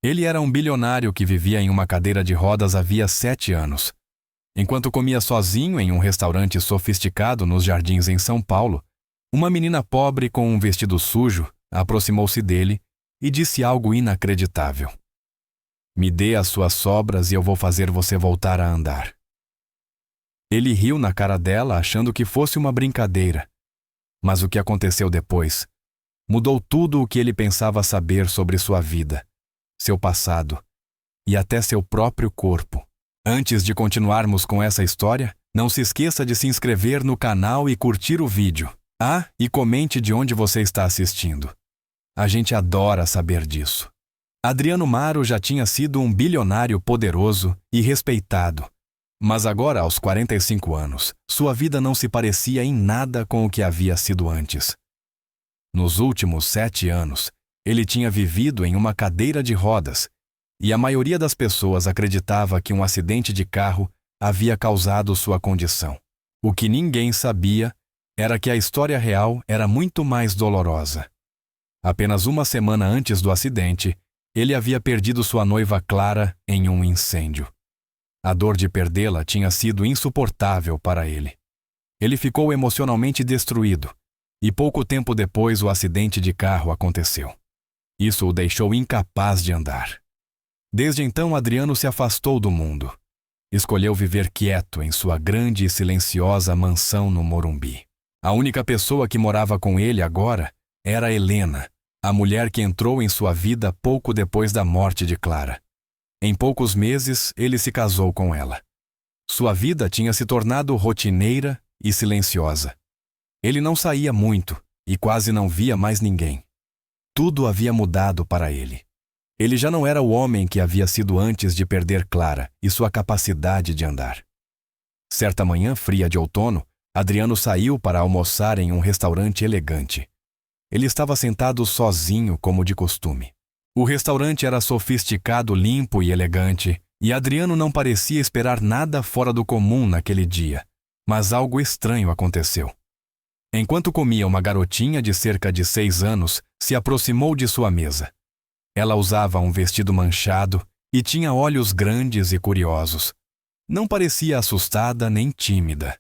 Ele era um bilionário que vivia em uma cadeira de rodas havia 7 anos. Enquanto comia sozinho em um restaurante sofisticado nos Jardins em São Paulo, uma menina pobre com um vestido sujo aproximou-se dele e disse algo inacreditável. "Me dê as suas sobras e eu vou fazer você voltar a andar." Ele riu na cara dela achando que fosse uma brincadeira. Mas o que aconteceu depois mudou tudo o que ele pensava saber sobre sua vida, seu passado e até seu próprio corpo. Antes de continuarmos com essa história, não se esqueça de se inscrever no canal e curtir o vídeo. E comente de onde você está assistindo. A gente adora saber disso. Adriano Maro já tinha sido um bilionário poderoso e respeitado. Mas agora, aos 45 anos, sua vida não se parecia em nada com o que havia sido antes. Nos últimos 7 anos, ele tinha vivido em uma cadeira de rodas, e a maioria das pessoas acreditava que um acidente de carro havia causado sua condição. O que ninguém sabia era que a história real era muito mais dolorosa. Apenas uma semana antes do acidente, ele havia perdido sua noiva Clara em um incêndio. A dor de perdê-la tinha sido insuportável para ele. Ele ficou emocionalmente destruído, e pouco tempo depois o acidente de carro aconteceu. Isso o deixou incapaz de andar. Desde então, Adriano se afastou do mundo. Escolheu viver quieto em sua grande e silenciosa mansão no Morumbi. A única pessoa que morava com ele agora era Helena, a mulher que entrou em sua vida pouco depois da morte de Clara. Em poucos meses, ele se casou com ela. Sua vida tinha se tornado rotineira e silenciosa. Ele não saía muito e quase não via mais ninguém. Tudo havia mudado para ele. Ele já não era o homem que havia sido antes de perder Clara e sua capacidade de andar. Certa manhã fria de outono, Adriano saiu para almoçar em um restaurante elegante. Ele estava sentado sozinho, como de costume. O restaurante era sofisticado, limpo e elegante, e Adriano não parecia esperar nada fora do comum naquele dia. Mas algo estranho aconteceu. Enquanto comia, uma garotinha de cerca de 6 anos se aproximou de sua mesa. Ela usava um vestido manchado e tinha olhos grandes e curiosos. Não parecia assustada nem tímida.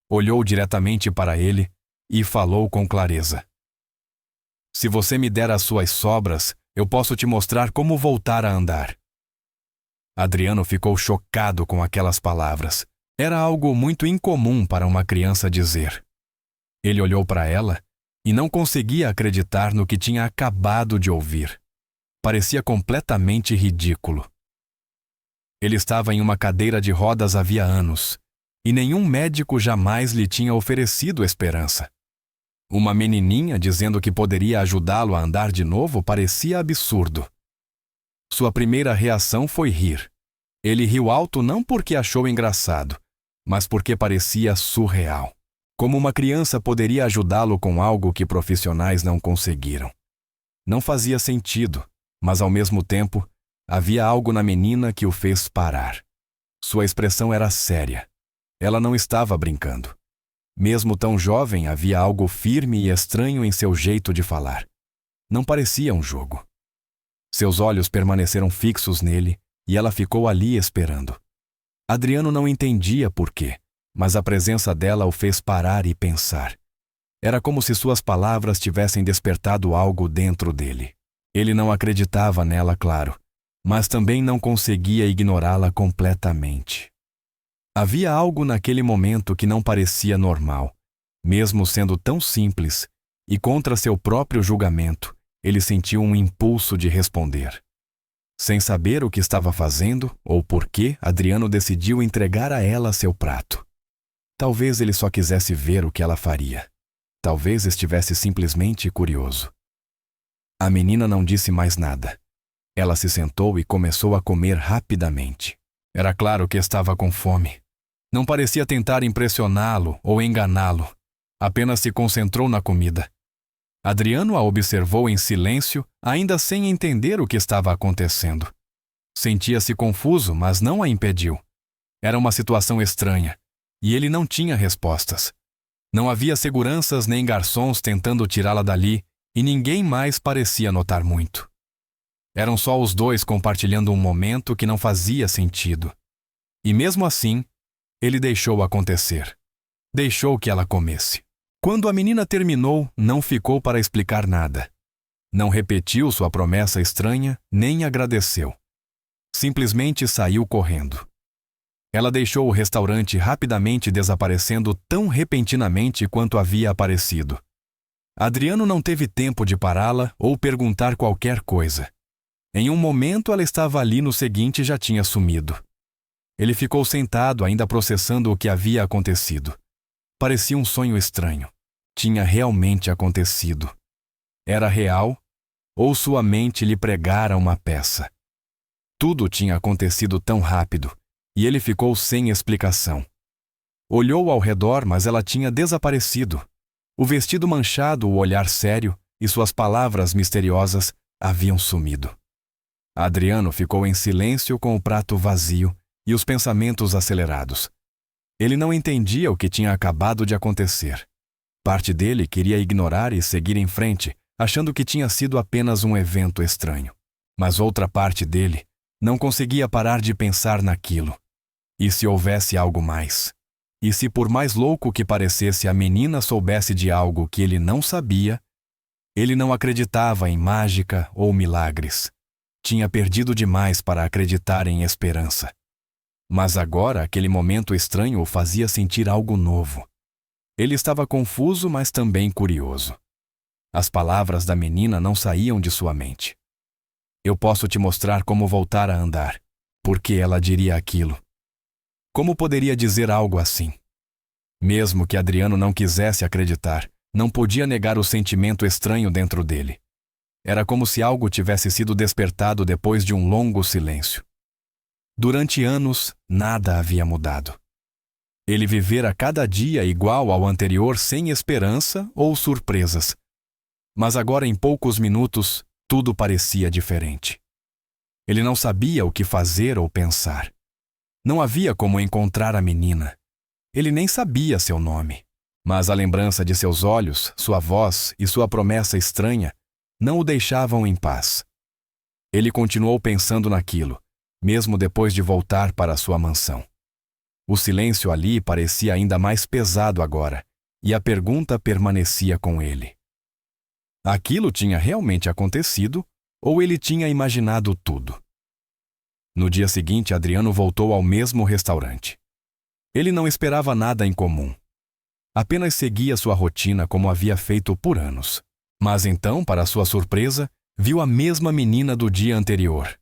Olhou diretamente para ele e falou com clareza. "Se você me der as suas sobras, eu posso te mostrar como voltar a andar." Adriano ficou chocado com aquelas palavras. Era algo muito incomum para uma criança dizer. Ele olhou para ela e não conseguia acreditar no que tinha acabado de ouvir. Parecia completamente ridículo. Ele estava em uma cadeira de rodas havia anos, e nenhum médico jamais lhe tinha oferecido esperança. Uma menininha dizendo que poderia ajudá-lo a andar de novo parecia absurdo. Sua primeira reação foi rir. Ele riu alto não porque achou engraçado, mas porque parecia surreal. Como uma criança poderia ajudá-lo com algo que profissionais não conseguiram? Não fazia sentido, mas ao mesmo tempo, havia algo na menina que o fez parar. Sua expressão era séria. Ela não estava brincando. Mesmo tão jovem, havia algo firme e estranho em seu jeito de falar. Não parecia um jogo. Seus olhos permaneceram fixos nele e ela ficou ali esperando. Adriano não entendia por quê, mas a presença dela o fez parar e pensar. Era como se suas palavras tivessem despertado algo dentro dele. Ele não acreditava nela, claro, mas também não conseguia ignorá-la completamente. Havia algo naquele momento que não parecia normal, mesmo sendo tão simples, e contra seu próprio julgamento, ele sentiu um impulso de responder. Sem saber o que estava fazendo ou por que, Adriano decidiu entregar a ela seu prato. Talvez ele só quisesse ver o que ela faria. Talvez estivesse simplesmente curioso. A menina não disse mais nada. Ela se sentou e começou a comer rapidamente. Era claro que estava com fome. Não parecia tentar impressioná-lo ou enganá-lo. Apenas se concentrou na comida. Adriano a observou em silêncio, ainda sem entender o que estava acontecendo. Sentia-se confuso, mas não a impediu. Era uma situação estranha, e ele não tinha respostas. Não havia seguranças nem garçons tentando tirá-la dali, e ninguém mais parecia notar muito. Eram só os dois compartilhando um momento que não fazia sentido. E mesmo assim, ele deixou acontecer. Deixou que ela comesse. Quando a menina terminou, não ficou para explicar nada. Não repetiu sua promessa estranha, nem agradeceu. Simplesmente saiu correndo. Ela deixou o restaurante rapidamente, desaparecendo tão repentinamente quanto havia aparecido. Adriano não teve tempo de pará-la ou perguntar qualquer coisa. Em um momento ela estava ali, no seguinte já tinha sumido. Ele ficou sentado, ainda processando o que havia acontecido. Parecia um sonho estranho. Tinha realmente acontecido. Era real? Ou sua mente lhe pregara uma peça? Tudo tinha acontecido tão rápido, e ele ficou sem explicação. Olhou ao redor, mas ela tinha desaparecido. O vestido manchado, o olhar sério e suas palavras misteriosas haviam sumido. Adriano ficou em silêncio com o prato vazio e os pensamentos acelerados. Ele não entendia o que tinha acabado de acontecer. Parte dele queria ignorar e seguir em frente, achando que tinha sido apenas um evento estranho. Mas outra parte dele não conseguia parar de pensar naquilo. E se houvesse algo mais? E se, por mais louco que parecesse, a menina soubesse de algo que ele não sabia? Ele não acreditava em mágica ou milagres. Tinha perdido demais para acreditar em esperança. Mas agora aquele momento estranho o fazia sentir algo novo. Ele estava confuso, mas também curioso. As palavras da menina não saíam de sua mente. Eu posso te mostrar como voltar a andar. Por que ela diria aquilo? Como poderia dizer algo assim? Mesmo que Adriano não quisesse acreditar, não podia negar o sentimento estranho dentro dele. Era como se algo tivesse sido despertado depois de um longo silêncio. Durante anos, nada havia mudado. Ele vivera cada dia igual ao anterior, sem esperança ou surpresas. Mas agora, em poucos minutos, tudo parecia diferente. Ele não sabia o que fazer ou pensar. Não havia como encontrar a menina. Ele nem sabia seu nome. Mas a lembrança de seus olhos, sua voz e sua promessa estranha não o deixavam em paz. Ele continuou pensando naquilo, mesmo depois de voltar para sua mansão. O silêncio ali parecia ainda mais pesado agora, e a pergunta permanecia com ele. Aquilo tinha realmente acontecido, ou ele tinha imaginado tudo? No dia seguinte, Adriano voltou ao mesmo restaurante. Ele não esperava nada em comum. Apenas seguia sua rotina como havia feito por anos. Mas então, para sua surpresa, viu a mesma menina do dia anterior.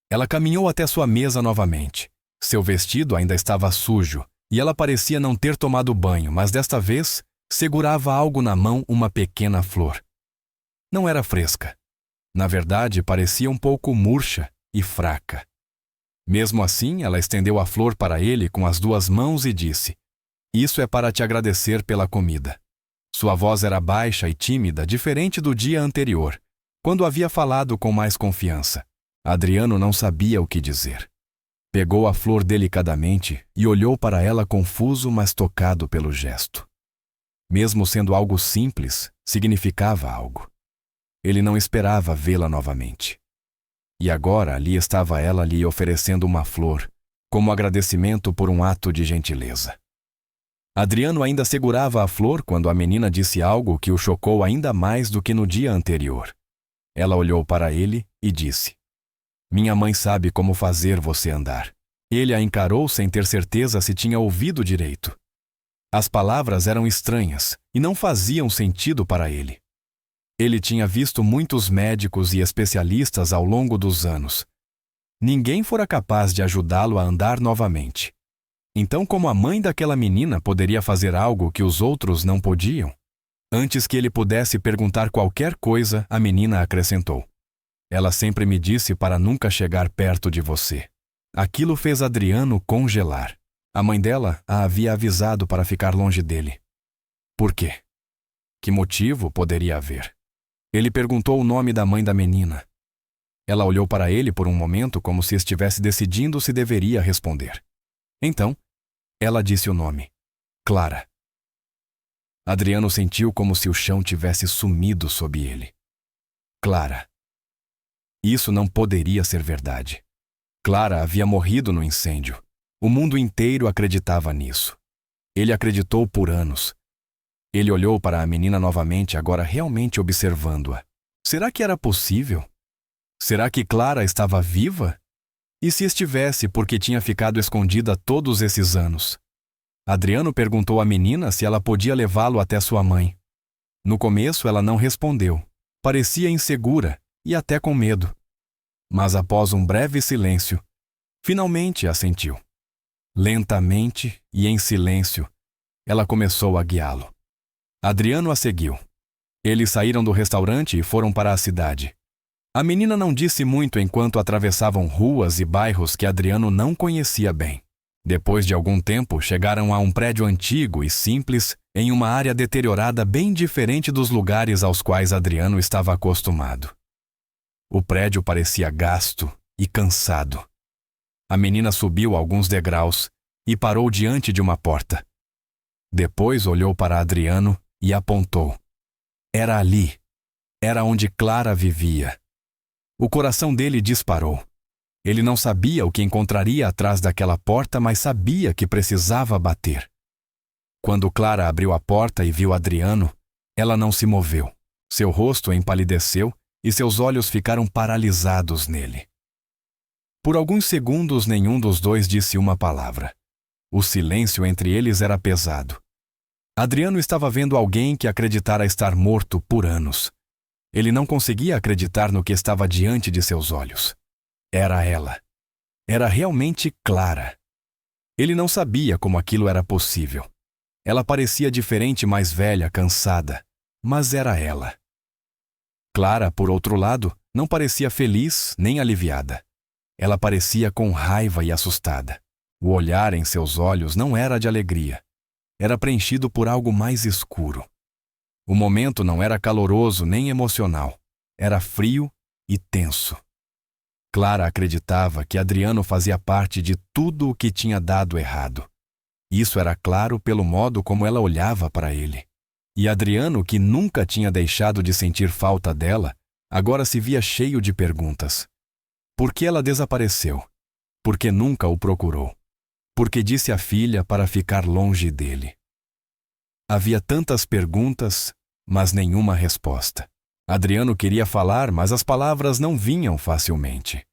Ela caminhou até sua mesa novamente. Seu vestido ainda estava sujo, e ela parecia não ter tomado banho, mas desta vez segurava algo na mão, uma pequena flor. Não era fresca. Na verdade, parecia um pouco murcha e fraca. Mesmo assim, ela estendeu a flor para ele com as duas mãos e disse: "Isso é para te agradecer pela comida." Sua voz era baixa e tímida, diferente do dia anterior, quando havia falado com mais confiança. Adriano não sabia o que dizer. Pegou a flor delicadamente e olhou para ela confuso, mas tocado pelo gesto. Mesmo sendo algo simples, significava algo. Ele não esperava vê-la novamente. E agora ali estava ela lhe oferecendo uma flor, como agradecimento por um ato de gentileza. Adriano ainda segurava a flor quando a menina disse algo que o chocou ainda mais do que no dia anterior. Ela olhou para ele e disse: "Minha mãe sabe como fazer você andar." Ele a encarou sem ter certeza se tinha ouvido direito. As palavras eram estranhas e não faziam sentido para ele. Ele tinha visto muitos médicos e especialistas ao longo dos anos. Ninguém fora capaz de ajudá-lo a andar novamente. Então, como a mãe daquela menina poderia fazer algo que os outros não podiam? Antes que ele pudesse perguntar qualquer coisa, a menina acrescentou: "Ela sempre me disse para nunca chegar perto de você." Aquilo fez Adriano congelar. A mãe dela a havia avisado para ficar longe dele. Por quê? Que motivo poderia haver? Ele perguntou o nome da mãe da menina. Ela olhou para ele por um momento como se estivesse decidindo se deveria responder. Então, ela disse o nome: Clara. Adriano sentiu como se o chão tivesse sumido sob ele. Clara. Isso não poderia ser verdade. Clara havia morrido no incêndio. O mundo inteiro acreditava nisso. Ele acreditou por anos. Ele olhou para a menina novamente, agora realmente observando-a. Será que era possível? Será que Clara estava viva? E se estivesse, por que tinha ficado escondida todos esses anos? Adriano perguntou à menina se ela podia levá-lo até sua mãe. No começo, ela não respondeu. Parecia insegura e até com medo. Mas após um breve silêncio, finalmente assentiu. Lentamente e em silêncio, ela começou a guiá-lo. Adriano a seguiu. Eles saíram do restaurante e foram para a cidade. A menina não disse muito enquanto atravessavam ruas e bairros que Adriano não conhecia bem. Depois de algum tempo, chegaram a um prédio antigo e simples, em uma área deteriorada bem diferente dos lugares aos quais Adriano estava acostumado. O prédio parecia gasto e cansado. A menina subiu alguns degraus e parou diante de uma porta. Depois olhou para Adriano e apontou. Era ali. Era onde Clara vivia. O coração dele disparou. Ele não sabia o que encontraria atrás daquela porta, mas sabia que precisava bater. Quando Clara abriu a porta e viu Adriano, ela não se moveu. Seu rosto empalideceu e seus olhos ficaram paralisados nele. Por alguns segundos, nenhum dos dois disse uma palavra. O silêncio entre eles era pesado. Adriano estava vendo alguém que acreditara estar morto por anos. Ele não conseguia acreditar no que estava diante de seus olhos. Era ela. Era realmente Clara. Ele não sabia como aquilo era possível. Ela parecia diferente, mais velha, cansada, mas era ela. Clara, por outro lado, não parecia feliz nem aliviada. Ela parecia com raiva e assustada. O olhar em seus olhos não era de alegria. Era preenchido por algo mais escuro. O momento não era caloroso nem emocional. Era frio e tenso. Clara acreditava que Adriano fazia parte de tudo o que tinha dado errado. Isso era claro pelo modo como ela olhava para ele. E Adriano, que nunca tinha deixado de sentir falta dela, agora se via cheio de perguntas. Por que ela desapareceu? Por que nunca o procurou? Por que disse à filha para ficar longe dele? Havia tantas perguntas, mas nenhuma resposta. Adriano queria falar, mas as palavras não vinham facilmente.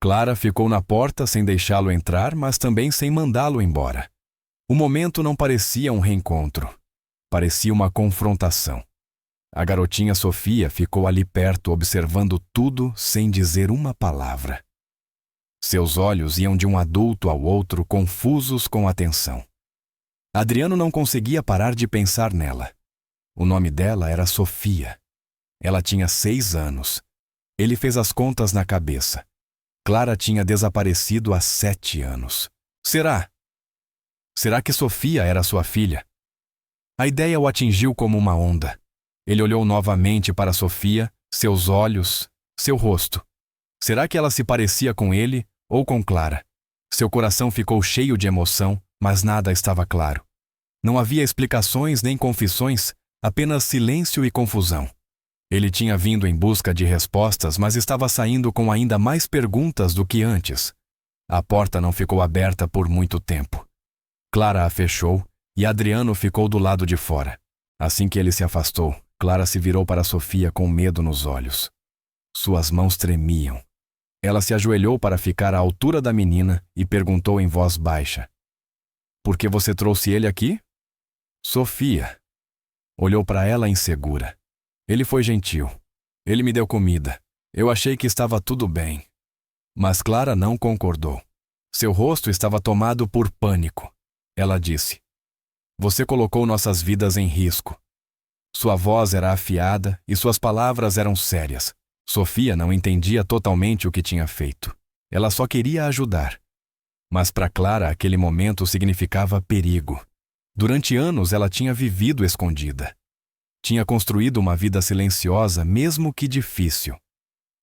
Clara ficou na porta sem deixá-lo entrar, mas também sem mandá-lo embora. O momento não parecia um reencontro. Parecia uma confrontação. A garotinha Sofia ficou ali perto, observando tudo sem dizer uma palavra. Seus olhos iam de um adulto ao outro, confusos com a tensão. Adriano não conseguia parar de pensar nela. O nome dela era Sofia. Ela tinha 6 anos. Ele fez as contas na cabeça. Clara tinha desaparecido há 7 anos. Será? Será que Sofia era sua filha? A ideia o atingiu como uma onda. Ele olhou novamente para Sofia, seus olhos, seu rosto. Será que ela se parecia com ele ou com Clara? Seu coração ficou cheio de emoção, mas nada estava claro. Não havia explicações nem confissões, apenas silêncio e confusão. Ele tinha vindo em busca de respostas, mas estava saindo com ainda mais perguntas do que antes. A porta não ficou aberta por muito tempo. Clara a fechou e Adriano ficou do lado de fora. Assim que ele se afastou, Clara se virou para Sofia com medo nos olhos. Suas mãos tremiam. Ela se ajoelhou para ficar à altura da menina e perguntou em voz baixa: "Por que você trouxe ele aqui?" Sofia olhou para ela insegura. Ele foi gentil. Ele me deu comida. Eu achei que estava tudo bem. Mas Clara não concordou. Seu rosto estava tomado por pânico. Ela disse: "Você colocou nossas vidas em risco." Sua voz era afiada e suas palavras eram sérias. Sofia não entendia totalmente o que tinha feito. Ela só queria ajudar. Mas para Clara aquele momento significava perigo. Durante anos ela tinha vivido escondida. Tinha construído uma vida silenciosa, mesmo que difícil.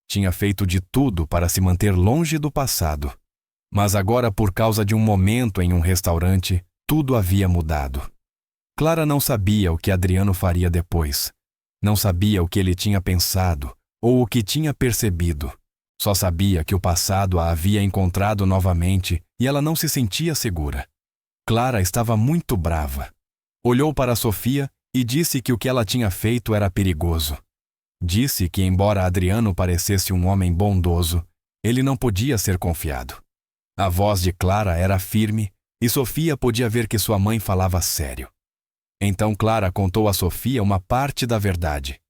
Tinha feito de tudo para se manter longe do passado. Mas agora, por causa de um momento em um restaurante, tudo havia mudado. Clara não sabia o que Adriano faria depois. Não sabia o que ele tinha pensado ou o que tinha percebido. Só sabia que o passado a havia encontrado novamente e ela não se sentia segura. Clara estava muito brava. Olhou para Sofia e disse que o que ela tinha feito era perigoso. Disse que, embora Adriano parecesse um homem bondoso, ele não podia ser confiado. A voz de Clara era firme e Sofia podia ver que sua mãe falava sério. Então Clara contou a Sofia uma parte da verdade.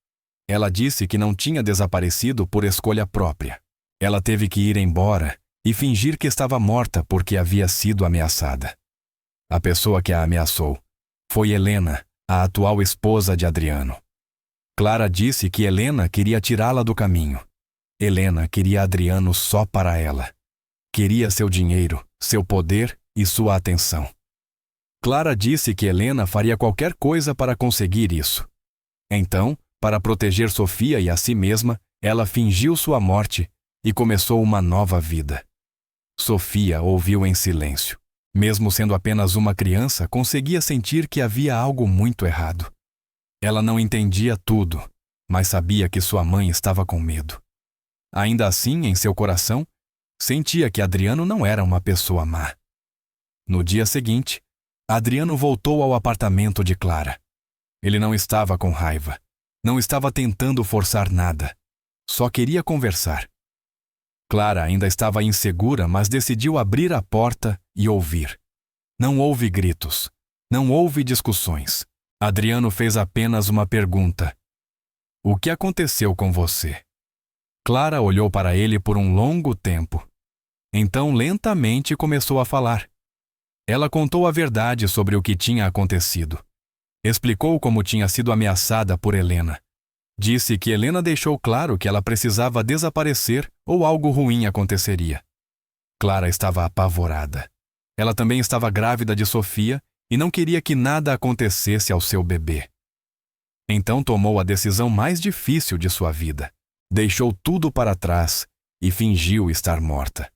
Ela disse que não tinha desaparecido por escolha própria. Ela teve que ir embora e fingir que estava morta porque havia sido ameaçada. A pessoa que a ameaçou foi Helena, a atual esposa de Adriano. Clara disse que Helena queria tirá-la do caminho. Helena queria Adriano só para ela. Queria seu dinheiro, seu poder e sua atenção. Clara disse que Helena faria qualquer coisa para conseguir isso. Então, para proteger Sofia e a si mesma, ela fingiu sua morte e começou uma nova vida. Sofia ouviu em silêncio. Mesmo sendo apenas uma criança, conseguia sentir que havia algo muito errado. Ela não entendia tudo, mas sabia que sua mãe estava com medo. Ainda assim, em seu coração, sentia que Adriano não era uma pessoa má. No dia seguinte, Adriano voltou ao apartamento de Clara. Ele não estava com raiva, não estava tentando forçar nada, só queria conversar. Clara ainda estava insegura, mas decidiu abrir a porta e ouvir. Não houve gritos, não houve discussões. Adriano fez apenas uma pergunta: "O que aconteceu com você?" Clara olhou para ele por um longo tempo. Então, lentamente, começou a falar. Ela contou a verdade sobre o que tinha acontecido. Explicou como tinha sido ameaçada por Helena. Disse que Helena deixou claro que ela precisava desaparecer ou algo ruim aconteceria. Clara estava apavorada. Ela também estava grávida de Sofia e não queria que nada acontecesse ao seu bebê. Então tomou a decisão mais difícil de sua vida. Deixou tudo para trás e fingiu estar morta.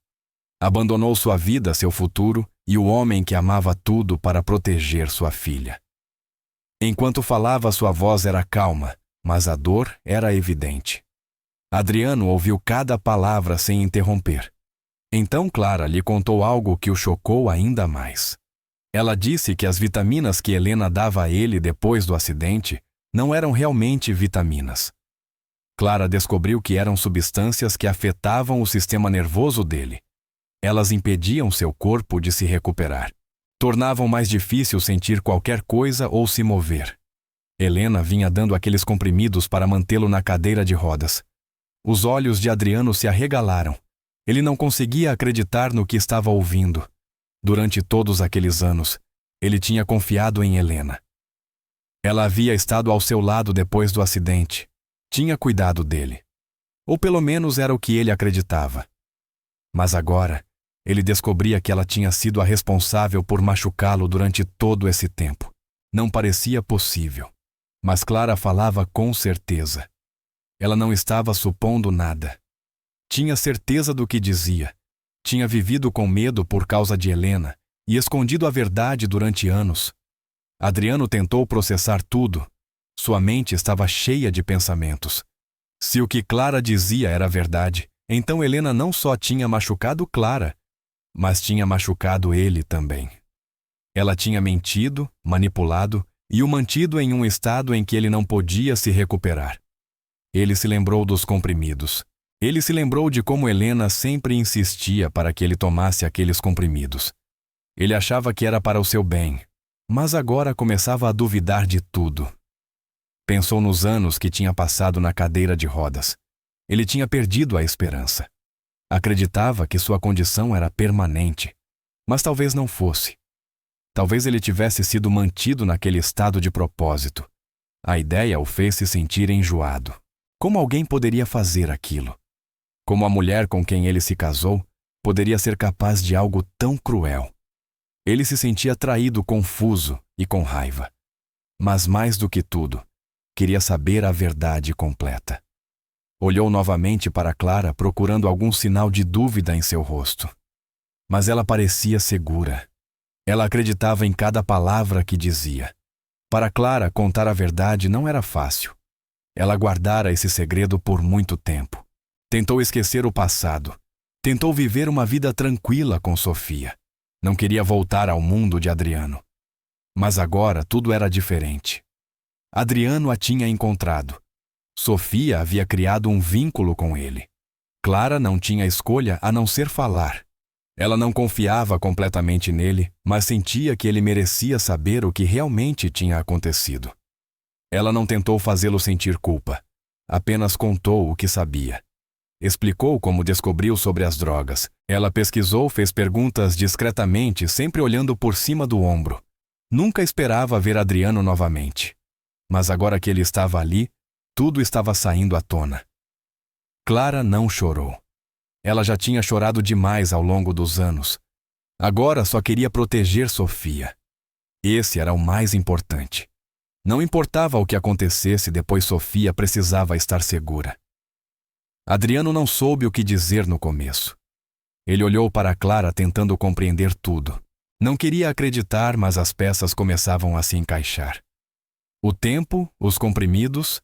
Abandonou sua vida, seu futuro e o homem que amava tudo para proteger sua filha. Enquanto falava, sua voz era calma, mas a dor era evidente. Adriano ouviu cada palavra sem interromper. Então Clara lhe contou algo que o chocou ainda mais. Ela disse que as vitaminas que Helena dava a ele depois do acidente não eram realmente vitaminas. Clara descobriu que eram substâncias que afetavam o sistema nervoso dele. Elas impediam seu corpo de se recuperar. Tornavam mais difícil sentir qualquer coisa ou se mover. Helena vinha dando aqueles comprimidos para mantê-lo na cadeira de rodas. Os olhos de Adriano se arregalaram. Ele não conseguia acreditar no que estava ouvindo. Durante todos aqueles anos, ele tinha confiado em Helena. Ela havia estado ao seu lado depois do acidente. Tinha cuidado dele. Ou pelo menos era o que ele acreditava. Mas agora, ele descobria que ela tinha sido a responsável por machucá-lo durante todo esse tempo. Não parecia possível. Mas Clara falava com certeza. Ela não estava supondo nada. Tinha certeza do que dizia. Tinha vivido com medo por causa de Helena e escondido a verdade durante anos. Adriano tentou processar tudo. Sua mente estava cheia de pensamentos. Se o que Clara dizia era verdade, então Helena não só tinha machucado Clara, mas tinha machucado ele também. Ela tinha mentido, manipulado e o mantido em um estado em que ele não podia se recuperar. Ele se lembrou dos comprimidos. Ele se lembrou de como Helena sempre insistia para que ele tomasse aqueles comprimidos. Ele achava que era para o seu bem, mas agora começava a duvidar de tudo. Pensou nos anos que tinha passado na cadeira de rodas. Ele tinha perdido a esperança. Acreditava que sua condição era permanente, mas talvez não fosse. Talvez ele tivesse sido mantido naquele estado de propósito. A ideia o fez se sentir enjoado. Como alguém poderia fazer aquilo? Como a mulher com quem ele se casou poderia ser capaz de algo tão cruel? Ele se sentia traído, confuso e com raiva. Mas mais do que tudo, queria saber a verdade completa. Olhou novamente para Clara, procurando algum sinal de dúvida em seu rosto. Mas ela parecia segura. Ela acreditava em cada palavra que dizia. Para Clara, contar a verdade não era fácil. Ela guardara esse segredo por muito tempo. Tentou esquecer o passado. Tentou viver uma vida tranquila com Sofia. Não queria voltar ao mundo de Adriano. Mas agora tudo era diferente. Adriano a tinha encontrado. Sofia havia criado um vínculo com ele. Clara não tinha escolha a não ser falar. Ela não confiava completamente nele, mas sentia que ele merecia saber o que realmente tinha acontecido. Ela não tentou fazê-lo sentir culpa. Apenas contou o que sabia. Explicou como descobriu sobre as drogas. Ela pesquisou, fez perguntas discretamente, sempre olhando por cima do ombro. Nunca esperava ver Adriano novamente. Mas agora que ele estava ali, tudo estava saindo à tona. Clara não chorou. Ela já tinha chorado demais ao longo dos anos. Agora só queria proteger Sofia. Esse era o mais importante. Não importava o que acontecesse, depois Sofia precisava estar segura. Adriano não soube o que dizer no começo. Ele olhou para Clara tentando compreender tudo. Não queria acreditar, mas as peças começavam a se encaixar. O tempo, os comprimidos,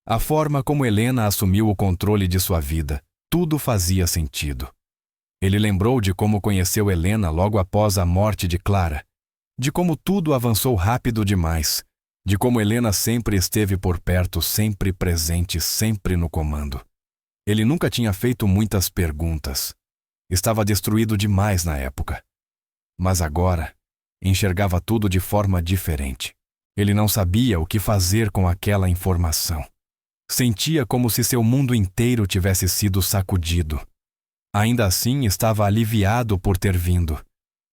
a forma como Helena assumiu o controle de sua vida, tudo fazia sentido. Ele lembrou de como conheceu Helena logo após a morte de Clara, de como tudo avançou rápido demais, de como Helena sempre esteve por perto, sempre presente, sempre no comando. Ele nunca tinha feito muitas perguntas. Estava destruído demais na época. Mas agora, enxergava tudo de forma diferente. Ele não sabia o que fazer com aquela informação. Sentia como se seu mundo inteiro tivesse sido sacudido. Ainda assim, estava aliviado por ter vindo.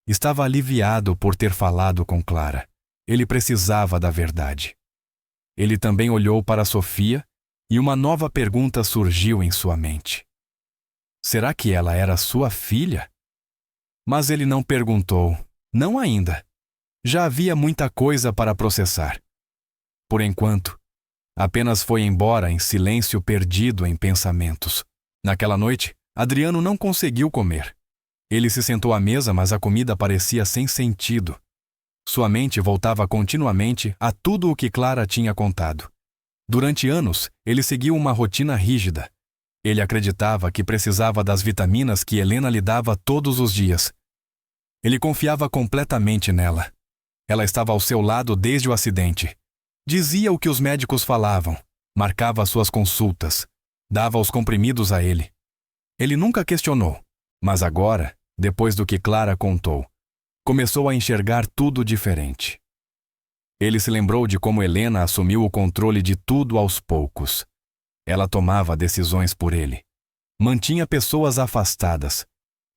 Estava aliviado por ter falado com Clara. Ele precisava da verdade. Ele também olhou para Sofia e uma nova pergunta surgiu em sua mente. Será que ela era sua filha? Mas ele não perguntou. Não ainda. Já havia muita coisa para processar. Por enquanto, apenas foi embora em silêncio, perdido em pensamentos. Naquela noite, Adriano não conseguiu comer. Ele se sentou à mesa, mas a comida parecia sem sentido. Sua mente voltava continuamente a tudo o que Clara tinha contado. Durante anos, ele seguiu uma rotina rígida. Ele acreditava que precisava das vitaminas que Helena lhe dava todos os dias. Ele confiava completamente nela. Ela estava ao seu lado desde o acidente. Dizia o que os médicos falavam, marcava suas consultas, dava os comprimidos a ele. Ele nunca questionou, mas agora, depois do que Clara contou, começou a enxergar tudo diferente. Ele se lembrou de como Helena assumiu o controle de tudo aos poucos. Ela tomava decisões por ele. Mantinha pessoas afastadas.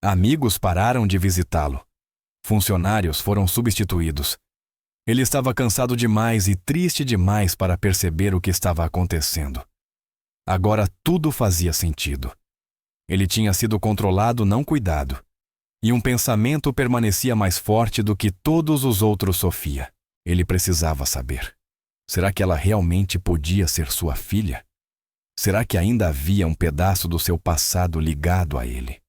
Amigos pararam de visitá-lo. Funcionários foram substituídos. Ele estava cansado demais e triste demais para perceber o que estava acontecendo. Agora tudo fazia sentido. Ele tinha sido controlado, não cuidado. E um pensamento permanecia mais forte do que todos os outros, Sofia. Ele precisava saber. Será que ela realmente podia ser sua filha? Será que ainda havia um pedaço do seu passado ligado a ele?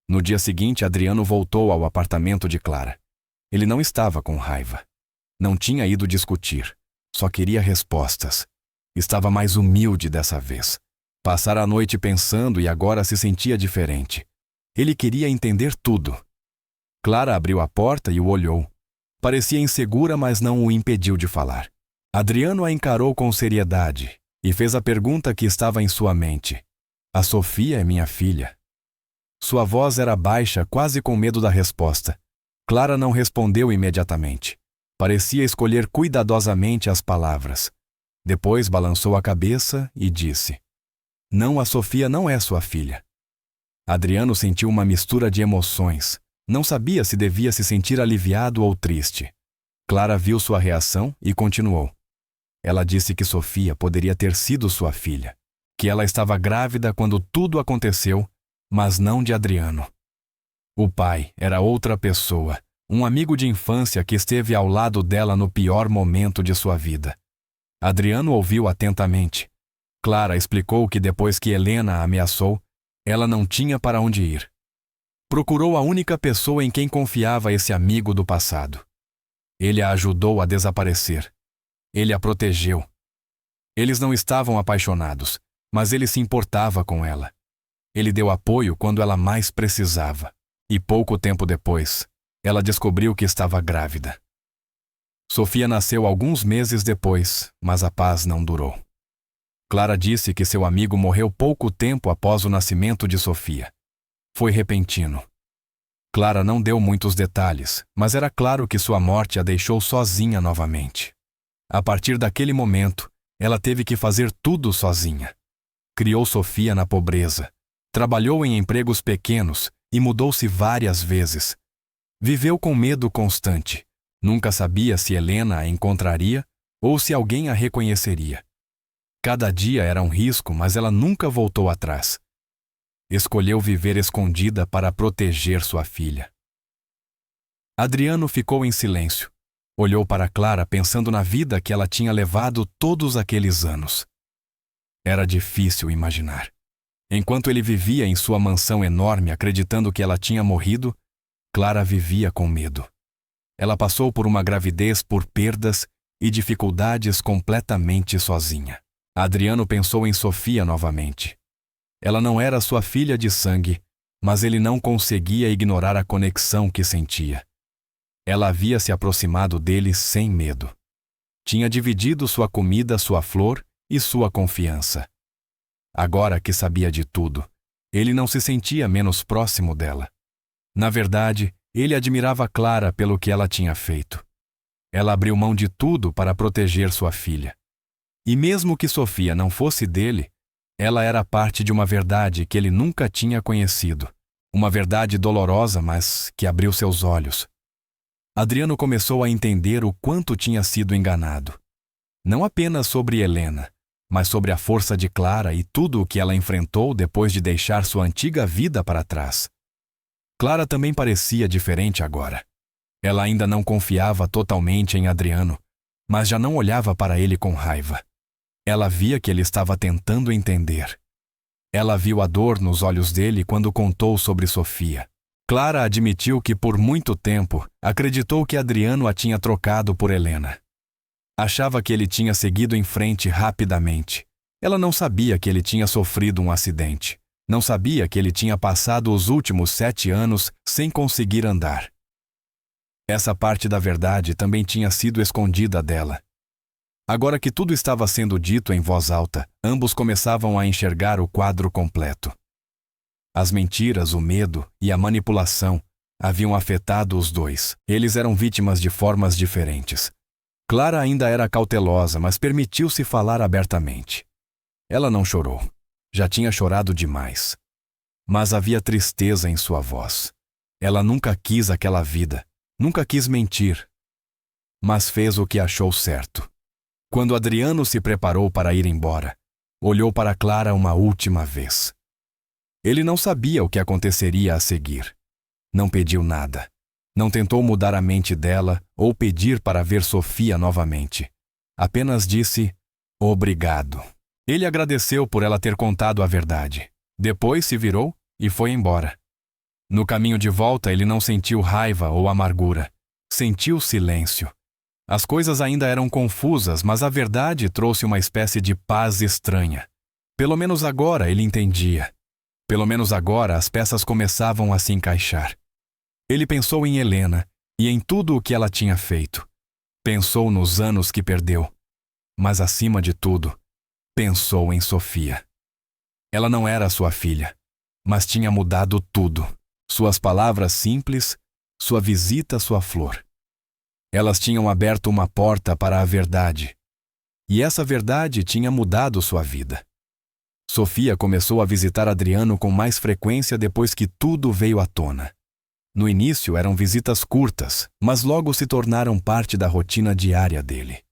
No dia seguinte, Adriano voltou ao apartamento de Clara. Ele não estava com raiva. Não tinha ido discutir. Só queria respostas. Estava mais humilde dessa vez. Passara a noite pensando e agora se sentia diferente. Ele queria entender tudo. Clara abriu a porta e o olhou. Parecia insegura, mas não o impediu de falar. Adriano a encarou com seriedade e fez a pergunta que estava em sua mente. A Sofia é minha filha. Sua voz era baixa, quase com medo da resposta. Clara não respondeu imediatamente. Parecia escolher cuidadosamente as palavras. Depois balançou a cabeça e disse: Não, a Sofia não é sua filha. Adriano sentiu uma mistura de emoções. Não sabia se devia se sentir aliviado ou triste. Clara viu sua reação e continuou. Ela disse que Sofia poderia ter sido sua filha, que ela estava grávida quando tudo aconteceu, mas não de Adriano. O pai era outra pessoa, um amigo de infância que esteve ao lado dela no pior momento de sua vida. Adriano ouviu atentamente. Clara explicou que depois que Helena a ameaçou, ela não tinha para onde ir. Procurou a única pessoa em quem confiava esse amigo do passado. Ele a ajudou a desaparecer. Ele a protegeu. Eles não estavam apaixonados, mas ele se importava com ela. Ele deu apoio quando ela mais precisava. E pouco tempo depois, ela descobriu que estava grávida. Sofia nasceu alguns meses depois, mas a paz não durou. Clara disse que seu amigo morreu pouco tempo após o nascimento de Sofia. Foi repentino. Clara não deu muitos detalhes, mas era claro que sua morte a deixou sozinha novamente. A partir daquele momento, ela teve que fazer tudo sozinha. Criou Sofia na pobreza, trabalhou em empregos pequenos e mudou-se várias vezes. Viveu com medo constante. Nunca sabia se Helena a encontraria ou se alguém a reconheceria. Cada dia era um risco, mas ela nunca voltou atrás. Escolheu viver escondida para proteger sua filha. Adriano ficou em silêncio. Olhou para Clara pensando na vida que ela tinha levado todos aqueles anos. Era difícil imaginar. Enquanto ele vivia em sua mansão enorme acreditando que ela tinha morrido, Clara vivia com medo. Ela passou por uma gravidez por perdas e dificuldades completamente sozinha. Adriano pensou em Sofia novamente. Ela não era sua filha de sangue, mas ele não conseguia ignorar a conexão que sentia. Ela havia se aproximado dele sem medo. Tinha dividido sua comida, sua flor e sua confiança. Agora que sabia de tudo, ele não se sentia menos próximo dela. Na verdade, ele admirava Clara pelo que ela tinha feito. Ela abriu mão de tudo para proteger sua filha. E mesmo que Sofia não fosse dele, ela era parte de uma verdade que ele nunca tinha conhecido. Uma verdade dolorosa, mas que abriu seus olhos. Adriano começou a entender o quanto tinha sido enganado. Não apenas sobre Helena, mas sobre a força de Clara e tudo o que ela enfrentou depois de deixar sua antiga vida para trás. Clara também parecia diferente agora. Ela ainda não confiava totalmente em Adriano, mas já não olhava para ele com raiva. Ela via que ele estava tentando entender. Ela viu a dor nos olhos dele quando contou sobre Sofia. Clara admitiu que por muito tempo acreditou que Adriano a tinha trocado por Helena. Achava que ele tinha seguido em frente rapidamente. Ela não sabia que ele tinha sofrido um acidente. Não sabia que ele tinha passado os últimos 7 anos sem conseguir andar. Essa parte da verdade também tinha sido escondida dela. Agora que tudo estava sendo dito em voz alta, ambos começavam a enxergar o quadro completo. As mentiras, o medo e a manipulação haviam afetado os dois. Eles eram vítimas de formas diferentes. Clara ainda era cautelosa, mas permitiu-se falar abertamente. Ela não chorou. Já tinha chorado demais. Mas havia tristeza em sua voz. Ela nunca quis aquela vida. Nunca quis mentir. Mas fez o que achou certo. Quando Adriano se preparou para ir embora, olhou para Clara uma última vez. Ele não sabia o que aconteceria a seguir. Não pediu nada. Não tentou mudar a mente dela ou pedir para ver Sofia novamente. Apenas disse, obrigado. Ele agradeceu por ela ter contado a verdade. Depois se virou e foi embora. No caminho de volta ele não sentiu raiva ou amargura. Sentiu silêncio. As coisas ainda eram confusas, mas a verdade trouxe uma espécie de paz estranha. Pelo menos agora ele entendia. Pelo menos agora as peças começavam a se encaixar. Ele pensou em Helena e em tudo o que ela tinha feito. Pensou nos anos que perdeu. Mas acima de tudo, pensou em Sofia. Ela não era sua filha, mas tinha mudado tudo. Suas palavras simples, sua visita, sua flor. Elas tinham aberto uma porta para a verdade. E essa verdade tinha mudado sua vida. Sofia começou a visitar Adriano com mais frequência depois que tudo veio à tona. No início eram visitas curtas, mas logo se tornaram parte da rotina diária dele.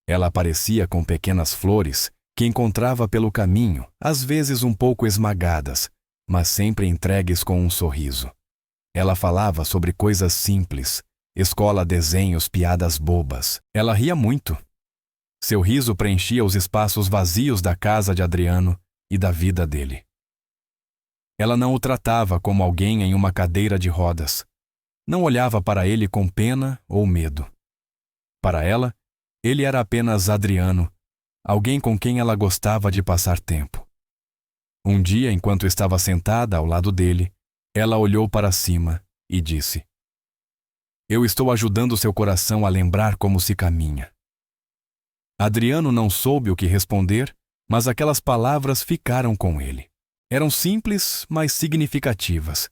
Ela aparecia com pequenas flores que encontrava pelo caminho, às vezes um pouco esmagadas, mas sempre entregues com um sorriso. Ela falava sobre coisas simples, escola, desenhos, piadas bobas. Ela ria muito. Seu riso preenchia os espaços vazios da casa de Adriano e da vida dele. Ela não o tratava como alguém em uma cadeira de rodas. Não olhava para ele com pena ou medo. Para ela, ele era apenas Adriano, alguém com quem ela gostava de passar tempo. Um dia, enquanto estava sentada ao lado dele, ela olhou para cima e disse: Eu estou ajudando seu coração a lembrar como se caminha. Adriano não soube o que responder, mas aquelas palavras ficaram com ele. Eram simples, mas significativas.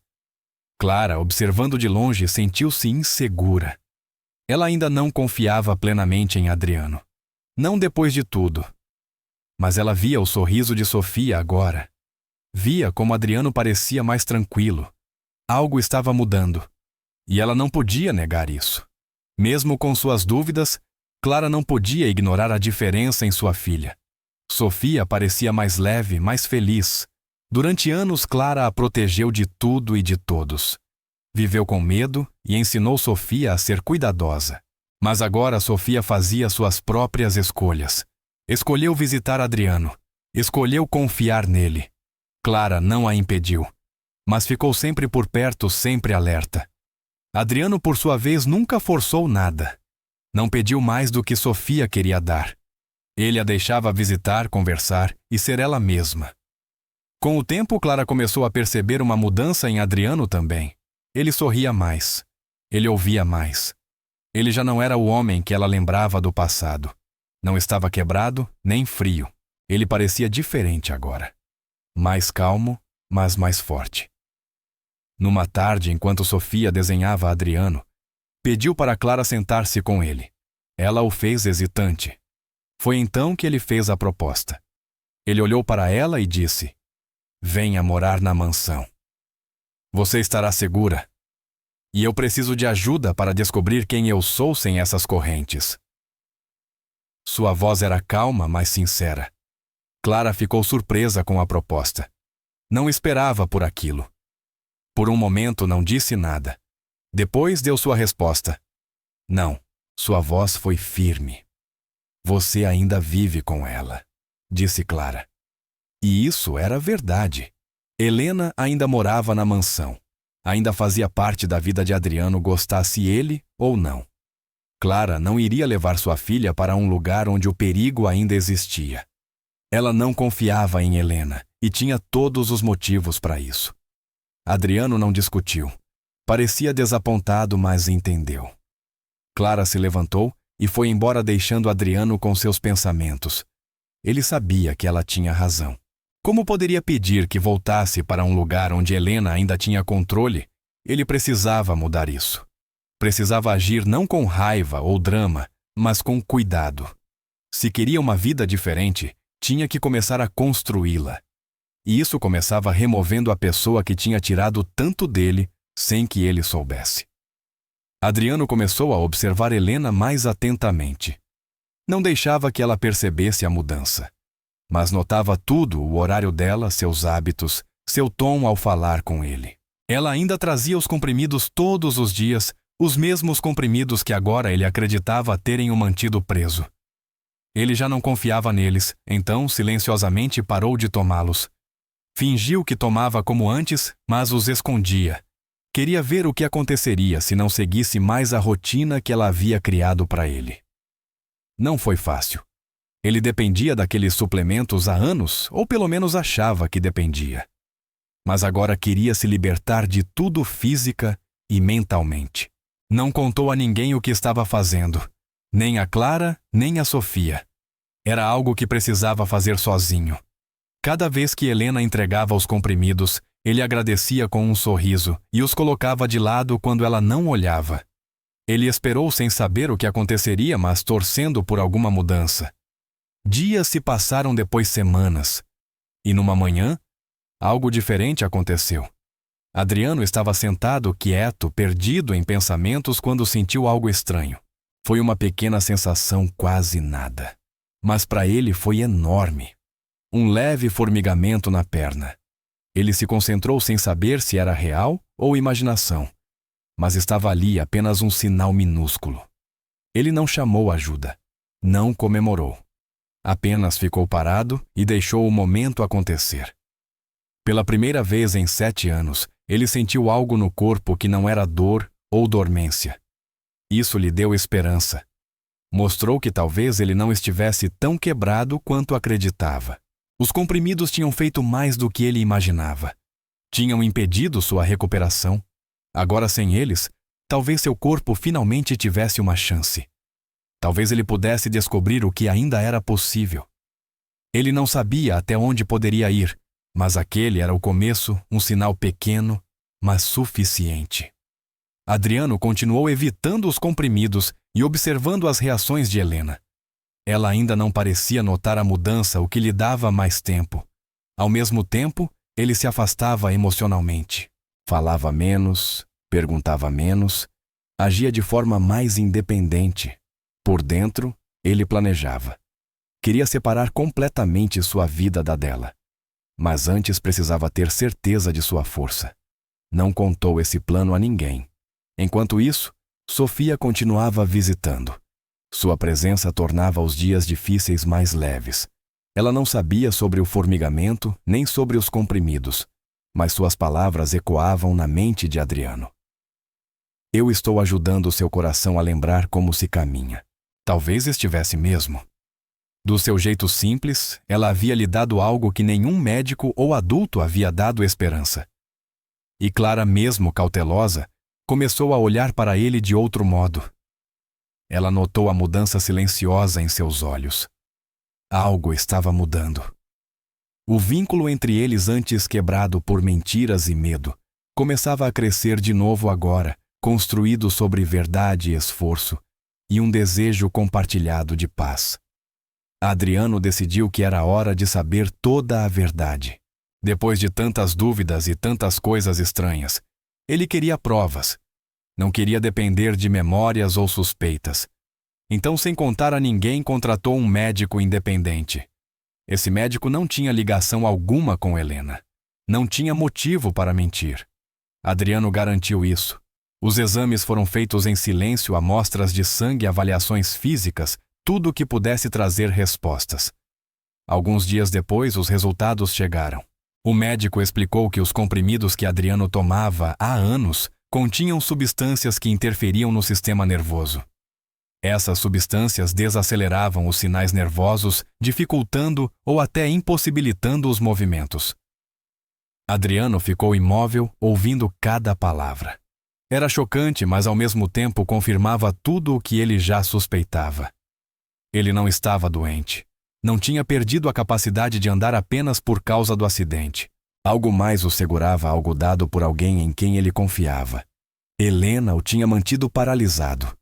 Clara, observando de longe, sentiu-se insegura. Ela ainda não confiava plenamente em Adriano. Não depois de tudo. Mas ela via o sorriso de Sofia agora. Via como Adriano parecia mais tranquilo. Algo estava mudando. E ela não podia negar isso. Mesmo com suas dúvidas, Clara não podia ignorar a diferença em sua filha. Sofia parecia mais leve, mais feliz. Durante anos, Clara a protegeu de tudo e de todos. Viveu com medo e ensinou Sofia a ser cuidadosa. Mas agora Sofia fazia suas próprias escolhas. Escolheu visitar Adriano. Escolheu confiar nele. Clara não a impediu, mas ficou sempre por perto, sempre alerta. Adriano, por sua vez, nunca forçou nada. Não pediu mais do que Sofia queria dar. Ele a deixava visitar, conversar e ser ela mesma. Com o tempo, Clara começou a perceber uma mudança em Adriano também. Ele sorria mais. Ele ouvia mais. Ele já não era o homem que ela lembrava do passado. Não estava quebrado, nem frio. Ele parecia diferente agora. Mais calmo, mas mais forte. Numa tarde, enquanto Sofia desenhava Adriano, pediu para Clara sentar-se com ele. Ela o fez hesitante. Foi então que ele fez a proposta. Ele olhou para ela e disse: Venha morar na mansão. Você estará segura. E eu preciso de ajuda para descobrir quem eu sou sem essas correntes. Sua voz era calma, mas sincera. Clara ficou surpresa com a proposta. Não esperava por aquilo. Por um momento não disse nada. Depois deu sua resposta. Não, sua voz foi firme. Você ainda vive com ela, disse Clara. E isso era verdade. Helena ainda morava na mansão. Ainda fazia parte da vida de Adriano, gostasse ele ou não. Clara não iria levar sua filha para um lugar onde o perigo ainda existia. Ela não confiava em Helena e tinha todos os motivos para isso. Adriano não discutiu. Parecia desapontado, mas entendeu. Clara se levantou e foi embora, deixando Adriano com seus pensamentos. Ele sabia que ela tinha razão. Como poderia pedir que voltasse para um lugar onde Helena ainda tinha controle? Ele precisava mudar isso. Precisava agir não com raiva ou drama, mas com cuidado. Se queria uma vida diferente, tinha que começar a construí-la. E isso começava removendo a pessoa que tinha tirado tanto dele sem que ele soubesse. Adriano começou a observar Helena mais atentamente. Não deixava que ela percebesse a mudança. Mas notava tudo, o horário dela, seus hábitos, seu tom ao falar com ele. Ela ainda trazia os comprimidos todos os dias, os mesmos comprimidos que agora ele acreditava terem o mantido preso. Ele já não confiava neles, então silenciosamente parou de tomá-los. Fingiu que tomava como antes, mas os escondia. Queria ver o que aconteceria se não seguisse mais a rotina que ela havia criado para ele. Não foi fácil. Ele dependia daqueles suplementos há anos, ou pelo menos achava que dependia. Mas agora queria se libertar de tudo física e mentalmente. Não contou a ninguém o que estava fazendo, nem a Clara, nem a Sofia. Era algo que precisava fazer sozinho. Cada vez que Helena entregava os comprimidos, ele agradecia com um sorriso e os colocava de lado quando ela não olhava. Ele esperou sem saber o que aconteceria, mas torcendo por alguma mudança. Dias se passaram, depois semanas. E numa manhã, algo diferente aconteceu. Adriano estava sentado, quieto, perdido em pensamentos quando sentiu algo estranho. Foi uma pequena sensação, quase nada. Mas para ele foi enorme. Um leve formigamento na perna. Ele se concentrou sem saber se era real ou imaginação. Mas estava ali apenas um sinal minúsculo. Ele não chamou ajuda. Não comemorou. Apenas ficou parado e deixou o momento acontecer. Pela primeira vez em 7 anos, ele sentiu algo no corpo que não era dor ou dormência. Isso lhe deu esperança. Mostrou que talvez ele não estivesse tão quebrado quanto acreditava. Os comprimidos tinham feito mais do que ele imaginava. Tinham impedido sua recuperação. Agora, sem eles, talvez seu corpo finalmente tivesse uma chance. Talvez ele pudesse descobrir o que ainda era possível. Ele não sabia até onde poderia ir, mas aquele era o começo, um sinal pequeno, mas suficiente. Adriano continuou evitando os comprimidos e observando as reações de Helena. Ela ainda não parecia notar a mudança, o que lhe dava mais tempo. Ao mesmo tempo, ele se afastava emocionalmente. Falava menos, perguntava menos, agia de forma mais independente. Por dentro, ele planejava. Queria separar completamente sua vida da dela. Mas antes precisava ter certeza de sua força. Não contou esse plano a ninguém. Enquanto isso, Sofia continuava visitando. Sua presença tornava os dias difíceis mais leves. Ela não sabia sobre o formigamento nem sobre os comprimidos, mas suas palavras ecoavam na mente de Adriano. Eu estou ajudando seu coração a lembrar como se caminha. Talvez estivesse mesmo. Do seu jeito simples, ela havia lhe dado algo que nenhum médico ou adulto havia dado esperança. E Clara, mesmo cautelosa, começou a olhar para ele de outro modo. Ela notou a mudança silenciosa em seus olhos. Algo estava mudando. O vínculo entre eles, antes quebrado por mentiras e medo, começava a crescer de novo agora, construído sobre verdade e esforço, e um desejo compartilhado de paz. Adriano decidiu que era hora de saber toda a verdade. Depois de tantas dúvidas e tantas coisas estranhas, ele queria provas. Não queria depender de memórias ou suspeitas. Então, sem contar a ninguém, contratou um médico independente. Esse médico não tinha ligação alguma com Helena. Não tinha motivo para mentir. Adriano garantiu isso. Os exames foram feitos em silêncio, amostras de sangue, avaliações físicas, tudo o que pudesse trazer respostas. Alguns dias depois, os resultados chegaram. O médico explicou que os comprimidos que Adriano tomava há anos continham substâncias que interferiam no sistema nervoso. Essas substâncias desaceleravam os sinais nervosos, dificultando ou até impossibilitando os movimentos. Adriano ficou imóvel, ouvindo cada palavra. Era chocante, mas ao mesmo tempo confirmava tudo o que ele já suspeitava. Ele não estava doente. Não tinha perdido a capacidade de andar apenas por causa do acidente. Algo mais o segurava, algo dado por alguém em quem ele confiava. Helena o tinha mantido paralisado.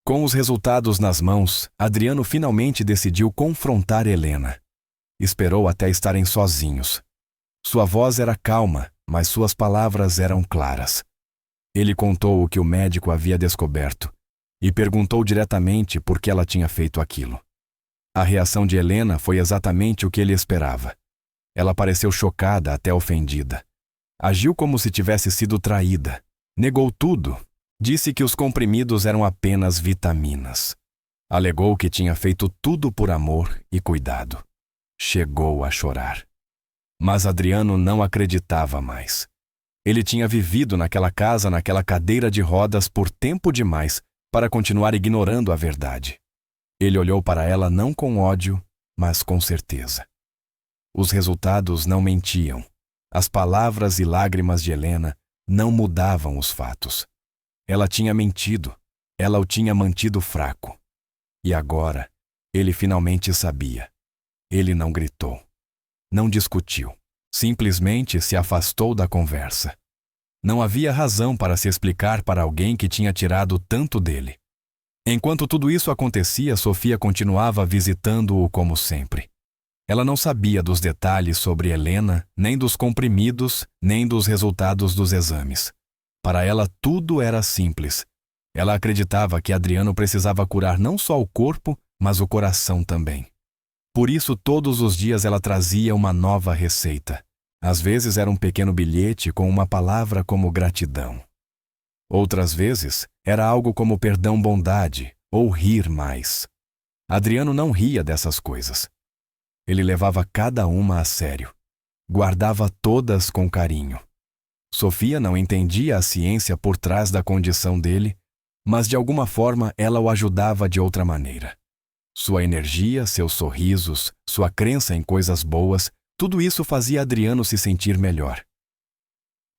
Com os resultados nas mãos, Adriano finalmente decidiu confrontar Helena. Esperou até estarem sozinhos. Sua voz era calma, mas suas palavras eram claras. Ele contou o que o médico havia descoberto e perguntou diretamente por que ela tinha feito aquilo. A reação de Helena foi exatamente o que ele esperava. Ela pareceu chocada até ofendida. Agiu como se tivesse sido traída. Negou tudo. Disse que os comprimidos eram apenas vitaminas. Alegou que tinha feito tudo por amor e cuidado. Chegou a chorar. Mas Adriano não acreditava mais. Ele tinha vivido naquela casa, naquela cadeira de rodas por tempo demais para continuar ignorando a verdade. Ele olhou para ela não com ódio, mas com certeza. Os resultados não mentiam. As palavras e lágrimas de Helena não mudavam os fatos. Ela tinha mentido. Ela o tinha mantido fraco. E agora, ele finalmente sabia. Ele não gritou. Não discutiu. Simplesmente se afastou da conversa. Não havia razão para se explicar para alguém que tinha tirado tanto dele. Enquanto tudo isso acontecia, Sofia continuava visitando-o como sempre. Ela não sabia dos detalhes sobre Helena, nem dos comprimidos, nem dos resultados dos exames. Para ela, tudo era simples. Ela acreditava que Adriano precisava curar não só o corpo, mas o coração também. Por isso, todos os dias ela trazia uma nova receita. Às vezes era um pequeno bilhete com uma palavra como gratidão. Outras vezes, era algo como perdão, bondade, ou rir mais. Adriano não ria dessas coisas. Ele levava cada uma a sério. Guardava todas com carinho. Sofia não entendia a ciência por trás da condição dele, mas de alguma forma ela o ajudava de outra maneira. Sua energia, seus sorrisos, sua crença em coisas boas, tudo isso fazia Adriano se sentir melhor.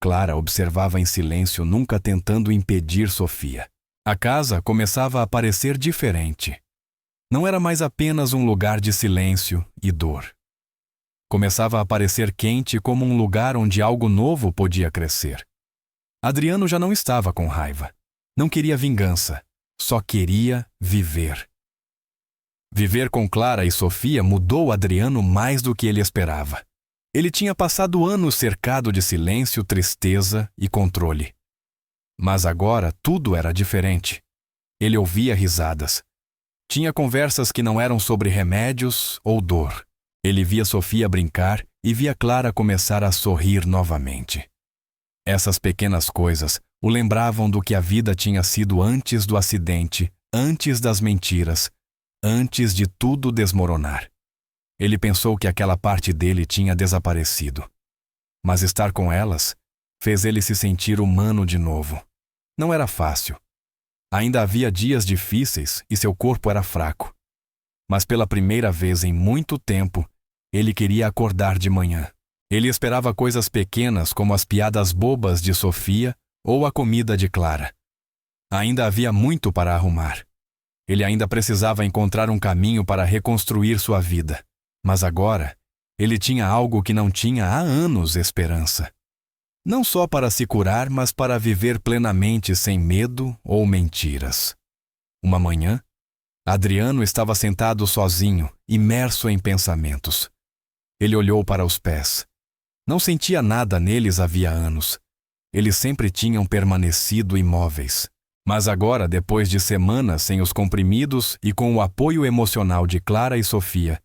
Clara observava em silêncio, nunca tentando impedir Sofia. A casa começava a parecer diferente. Não era mais apenas um lugar de silêncio e dor. Começava a parecer quente, como um lugar onde algo novo podia crescer. Adriano já não estava com raiva. Não queria vingança. Só queria viver. Viver com Clara e Sofia mudou Adriano mais do que ele esperava. Ele tinha passado anos cercado de silêncio, tristeza e controle. Mas agora tudo era diferente. Ele ouvia risadas. Tinha conversas que não eram sobre remédios ou dor. Ele via Sofia brincar e via Clara começar a sorrir novamente. Essas pequenas coisas o lembravam do que a vida tinha sido antes do acidente, antes das mentiras, antes de tudo desmoronar. Ele pensou que aquela parte dele tinha desaparecido. Mas estar com elas fez ele se sentir humano de novo. Não era fácil. Ainda havia dias difíceis e seu corpo era fraco. Mas pela primeira vez em muito tempo, ele queria acordar de manhã. Ele esperava coisas pequenas como as piadas bobas de Sofia ou a comida de Clara. Ainda havia muito para arrumar. Ele ainda precisava encontrar um caminho para reconstruir sua vida. Mas agora, ele tinha algo que não tinha há anos: esperança. Não só para se curar, mas para viver plenamente sem medo ou mentiras. Uma manhã, Adriano estava sentado sozinho, imerso em pensamentos. Ele olhou para os pés. Não sentia nada neles havia anos. Eles sempre tinham permanecido imóveis. Mas agora, depois de semanas sem os comprimidos e com o apoio emocional de Clara e Sofia,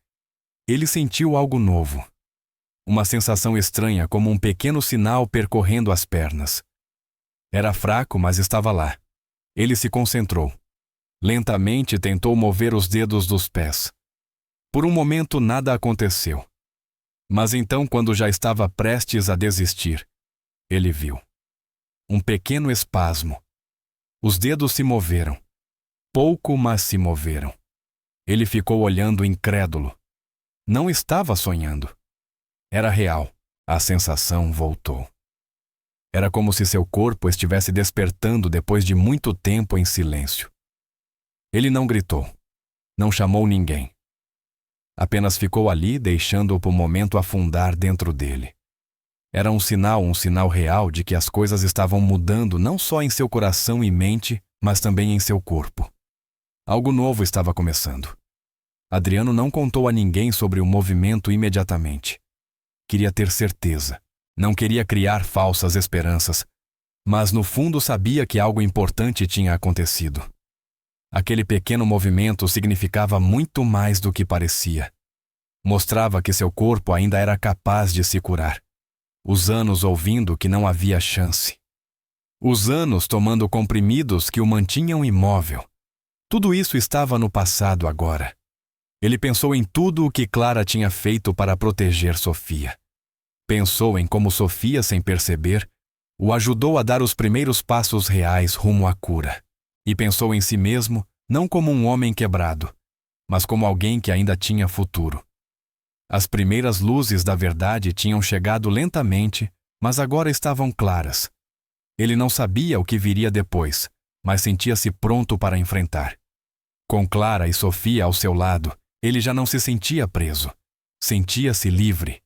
ele sentiu algo novo. Uma sensação estranha, como um pequeno sinal percorrendo as pernas. Era fraco, mas estava lá. Ele se concentrou. Lentamente tentou mover os dedos dos pés. Por um momento nada aconteceu. Mas então, quando já estava prestes a desistir, ele viu um pequeno espasmo. Os dedos se moveram. Pouco, mas se moveram. Ele ficou olhando incrédulo. Não estava sonhando. Era real. A sensação voltou. Era como se seu corpo estivesse despertando depois de muito tempo em silêncio. Ele não gritou. Não chamou ninguém. Apenas ficou ali, deixando o momento afundar dentro dele. Era um sinal real de que as coisas estavam mudando não só em seu coração e mente, mas também em seu corpo. Algo novo estava começando. Adriano não contou a ninguém sobre o movimento imediatamente. Queria ter certeza. Não queria criar falsas esperanças, mas no fundo sabia que algo importante tinha acontecido. Aquele pequeno movimento significava muito mais do que parecia. Mostrava que seu corpo ainda era capaz de se curar. Os anos ouvindo que não havia chance. Os anos tomando comprimidos que o mantinham imóvel. Tudo isso estava no passado agora. Ele pensou em tudo o que Clara tinha feito para proteger Sofia. Pensou em como Sofia, sem perceber, o ajudou a dar os primeiros passos reais rumo à cura. E pensou em si mesmo, não como um homem quebrado, mas como alguém que ainda tinha futuro. As primeiras luzes da verdade tinham chegado lentamente, mas agora estavam claras. Ele não sabia o que viria depois, mas sentia-se pronto para enfrentar. Com Clara e Sofia ao seu lado, ele já não se sentia preso. Sentia-se livre.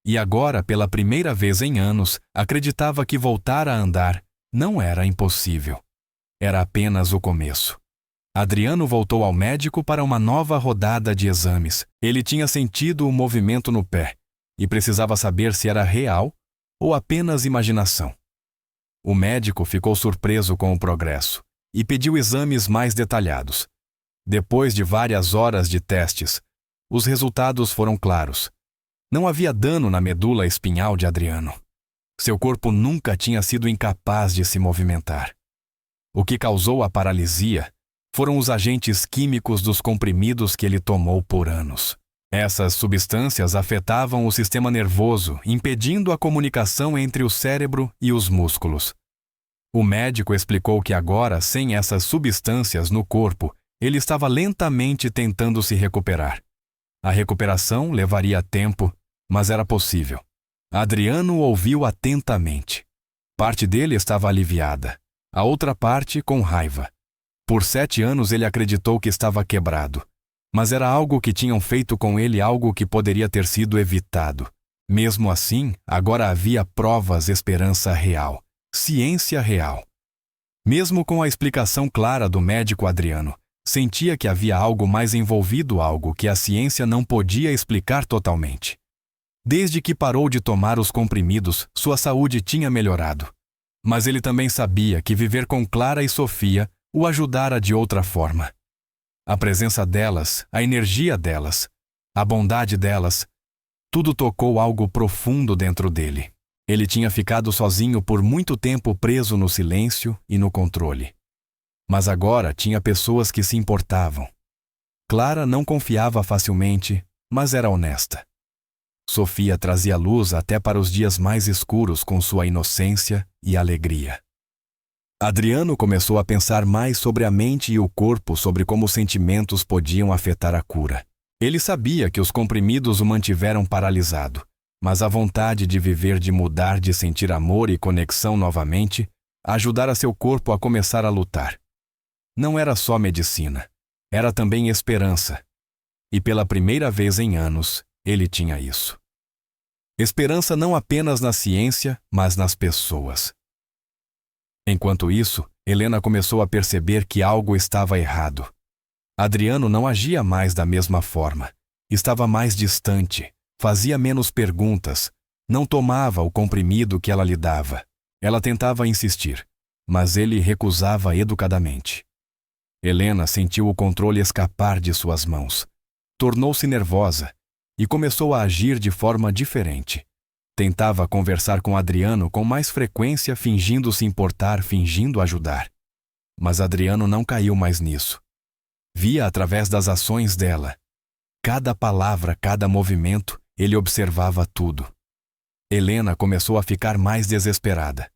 E agora, pela primeira vez em anos, acreditava que voltar a andar não era impossível. Era apenas o começo. Adriano voltou ao médico para uma nova rodada de exames. Ele tinha sentido o movimento no pé e precisava saber se era real ou apenas imaginação. O médico ficou surpreso com o progresso e pediu exames mais detalhados. Depois de várias horas de testes, os resultados foram claros. Não havia dano na medula espinhal de Adriano. Seu corpo nunca tinha sido incapaz de se movimentar. O que causou a paralisia foram os agentes químicos dos comprimidos que ele tomou por anos. Essas substâncias afetavam o sistema nervoso, impedindo a comunicação entre o cérebro e os músculos. O médico explicou que agora, sem essas substâncias no corpo, Ele estava lentamente tentando se recuperar. A recuperação levaria tempo, mas era possível. Adriano ouviu atentamente. Parte dele estava aliviada, a outra parte com raiva. Por 7 anos ele acreditou que estava quebrado, mas era algo que tinham feito com ele, algo que poderia ter sido evitado. Mesmo assim, agora havia provas, esperança real, ciência real. Mesmo com a explicação clara do médico Adriano, sentia que havia algo mais envolvido, algo que a ciência não podia explicar totalmente. Desde que parou de tomar os comprimidos, sua saúde tinha melhorado. Mas ele também sabia que viver com Clara e Sofia o ajudara de outra forma. A presença delas, a energia delas, a bondade delas, tudo tocou algo profundo dentro dele. Ele tinha ficado sozinho por muito tempo, preso no silêncio e no controle. Mas agora tinha pessoas que se importavam. Clara não confiava facilmente, mas era honesta. Sofia trazia luz até para os dias mais escuros com sua inocência e alegria. Adriano começou a pensar mais sobre a mente e o corpo, sobre como os sentimentos podiam afetar a cura. Ele sabia que os comprimidos o mantiveram paralisado, mas a vontade de viver, de mudar, de sentir amor e conexão novamente, ajudara seu corpo a começar a lutar. Não era só medicina, era também esperança. E pela primeira vez em anos, ele tinha isso. Esperança não apenas na ciência, mas nas pessoas. Enquanto isso, Helena começou a perceber que algo estava errado. Adriano não agia mais da mesma forma. Estava mais distante, fazia menos perguntas, não tomava o comprimido que ela lhe dava. Ela tentava insistir, mas ele recusava educadamente. Helena sentiu o controle escapar de suas mãos. Tornou-se nervosa e começou a agir de forma diferente. Tentava conversar com Adriano com mais frequência, fingindo se importar, fingindo ajudar. Mas Adriano não caiu mais nisso. Via através das ações dela. Cada palavra, cada movimento, ele observava tudo. Helena começou a ficar mais desesperada.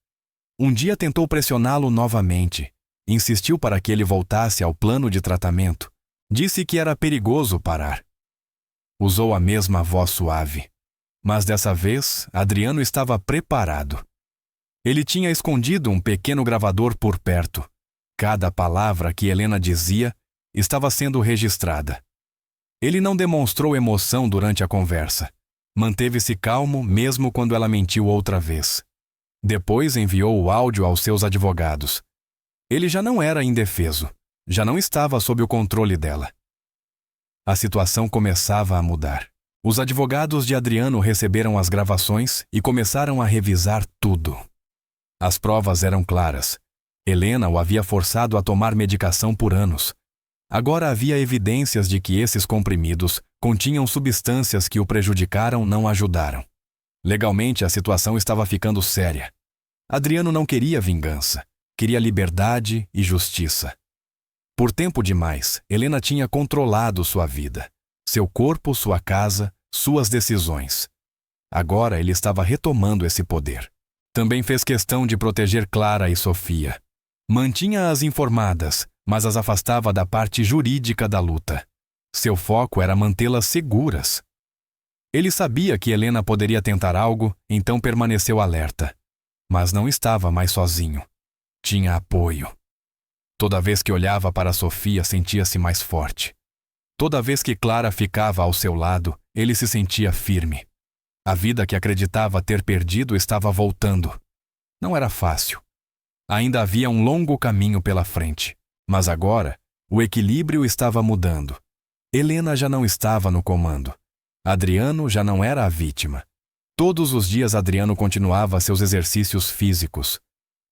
Um dia tentou pressioná-lo novamente. Insistiu para que ele voltasse ao plano de tratamento. Disse que era perigoso parar. Usou a mesma voz suave. Mas dessa vez, Adriano estava preparado. Ele tinha escondido um pequeno gravador por perto. Cada palavra que Helena dizia estava sendo registrada. Ele não demonstrou emoção durante a conversa. Manteve-se calmo mesmo quando ela mentiu outra vez. Depois enviou o áudio aos seus advogados. Ele já não era indefeso. Já não estava sob o controle dela. A situação começava a mudar. Os advogados de Adriano receberam as gravações e começaram a revisar tudo. As provas eram claras. Helena o havia forçado a tomar medicação por anos. Agora havia evidências de que esses comprimidos continham substâncias que o prejudicaram, não ajudaram. Legalmente, a situação estava ficando séria. Adriano não queria vingança. Queria liberdade e justiça. Por tempo demais, Helena tinha controlado sua vida, seu corpo, sua casa, suas decisões. Agora ele estava retomando esse poder. Também fez questão de proteger Clara e Sofia. Mantinha-as informadas, mas as afastava da parte jurídica da luta. Seu foco era mantê-las seguras. Ele sabia que Helena poderia tentar algo, então permaneceu alerta. Mas não estava mais sozinho. Tinha apoio. Toda vez que olhava para Sofia, sentia-se mais forte. Toda vez que Clara ficava ao seu lado, ele se sentia firme. A vida que acreditava ter perdido estava voltando. Não era fácil. Ainda havia um longo caminho pela frente. Mas agora, o equilíbrio estava mudando. Helena já não estava no comando. Adriano já não era a vítima. Todos os dias Adriano continuava seus exercícios físicos.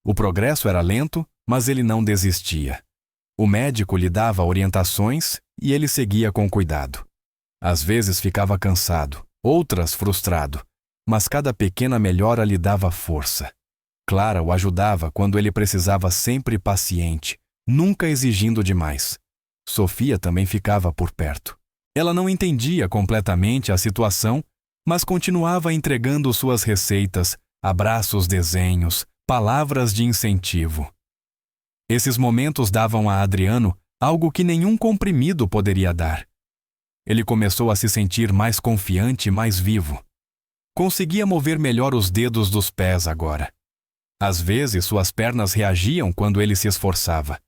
O progresso era lento, mas ele não desistia. O médico lhe dava orientações e ele seguia com cuidado. Às vezes ficava cansado, outras frustrado, mas cada pequena melhora lhe dava força. Clara o ajudava quando ele precisava, sempre paciente, nunca exigindo demais. Sofia também ficava por perto. Ela não entendia completamente a situação, mas continuava entregando suas receitas, abraços, desenhos, palavras de incentivo. Esses momentos davam a Adriano algo que nenhum comprimido poderia dar. Ele começou a se sentir mais confiante e mais vivo. Conseguia mover melhor os dedos dos pés agora. Às vezes, suas pernas reagiam quando ele se esforçava.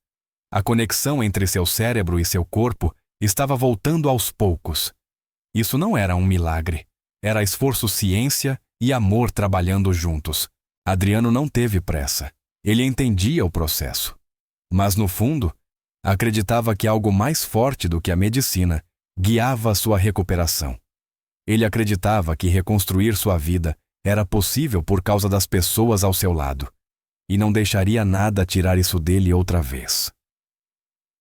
A conexão entre seu cérebro e seu corpo estava voltando aos poucos. Isso não era um milagre. Era esforço, ciência e amor trabalhando juntos. Adriano não teve pressa. Ele entendia o processo. Mas, no fundo, acreditava que algo mais forte do que a medicina guiava sua recuperação. Ele acreditava que reconstruir sua vida era possível por causa das pessoas ao seu lado, e não deixaria nada tirar isso dele outra vez.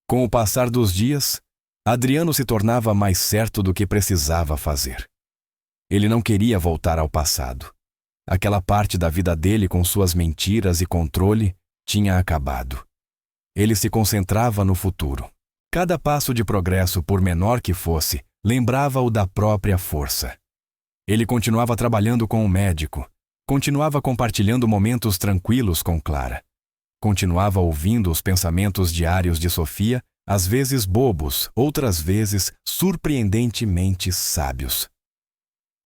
Com o passar dos dias, Adriano se tornava mais certo do que precisava fazer. Ele não queria voltar ao passado. Aquela parte da vida dele com suas mentiras e controle tinha acabado. Ele se concentrava no futuro. Cada passo de progresso, por menor que fosse, lembrava-o da própria força. Ele continuava trabalhando com o médico, continuava compartilhando momentos tranquilos com Clara. Continuava ouvindo os pensamentos diários de Sofia, às vezes bobos, outras vezes surpreendentemente sábios.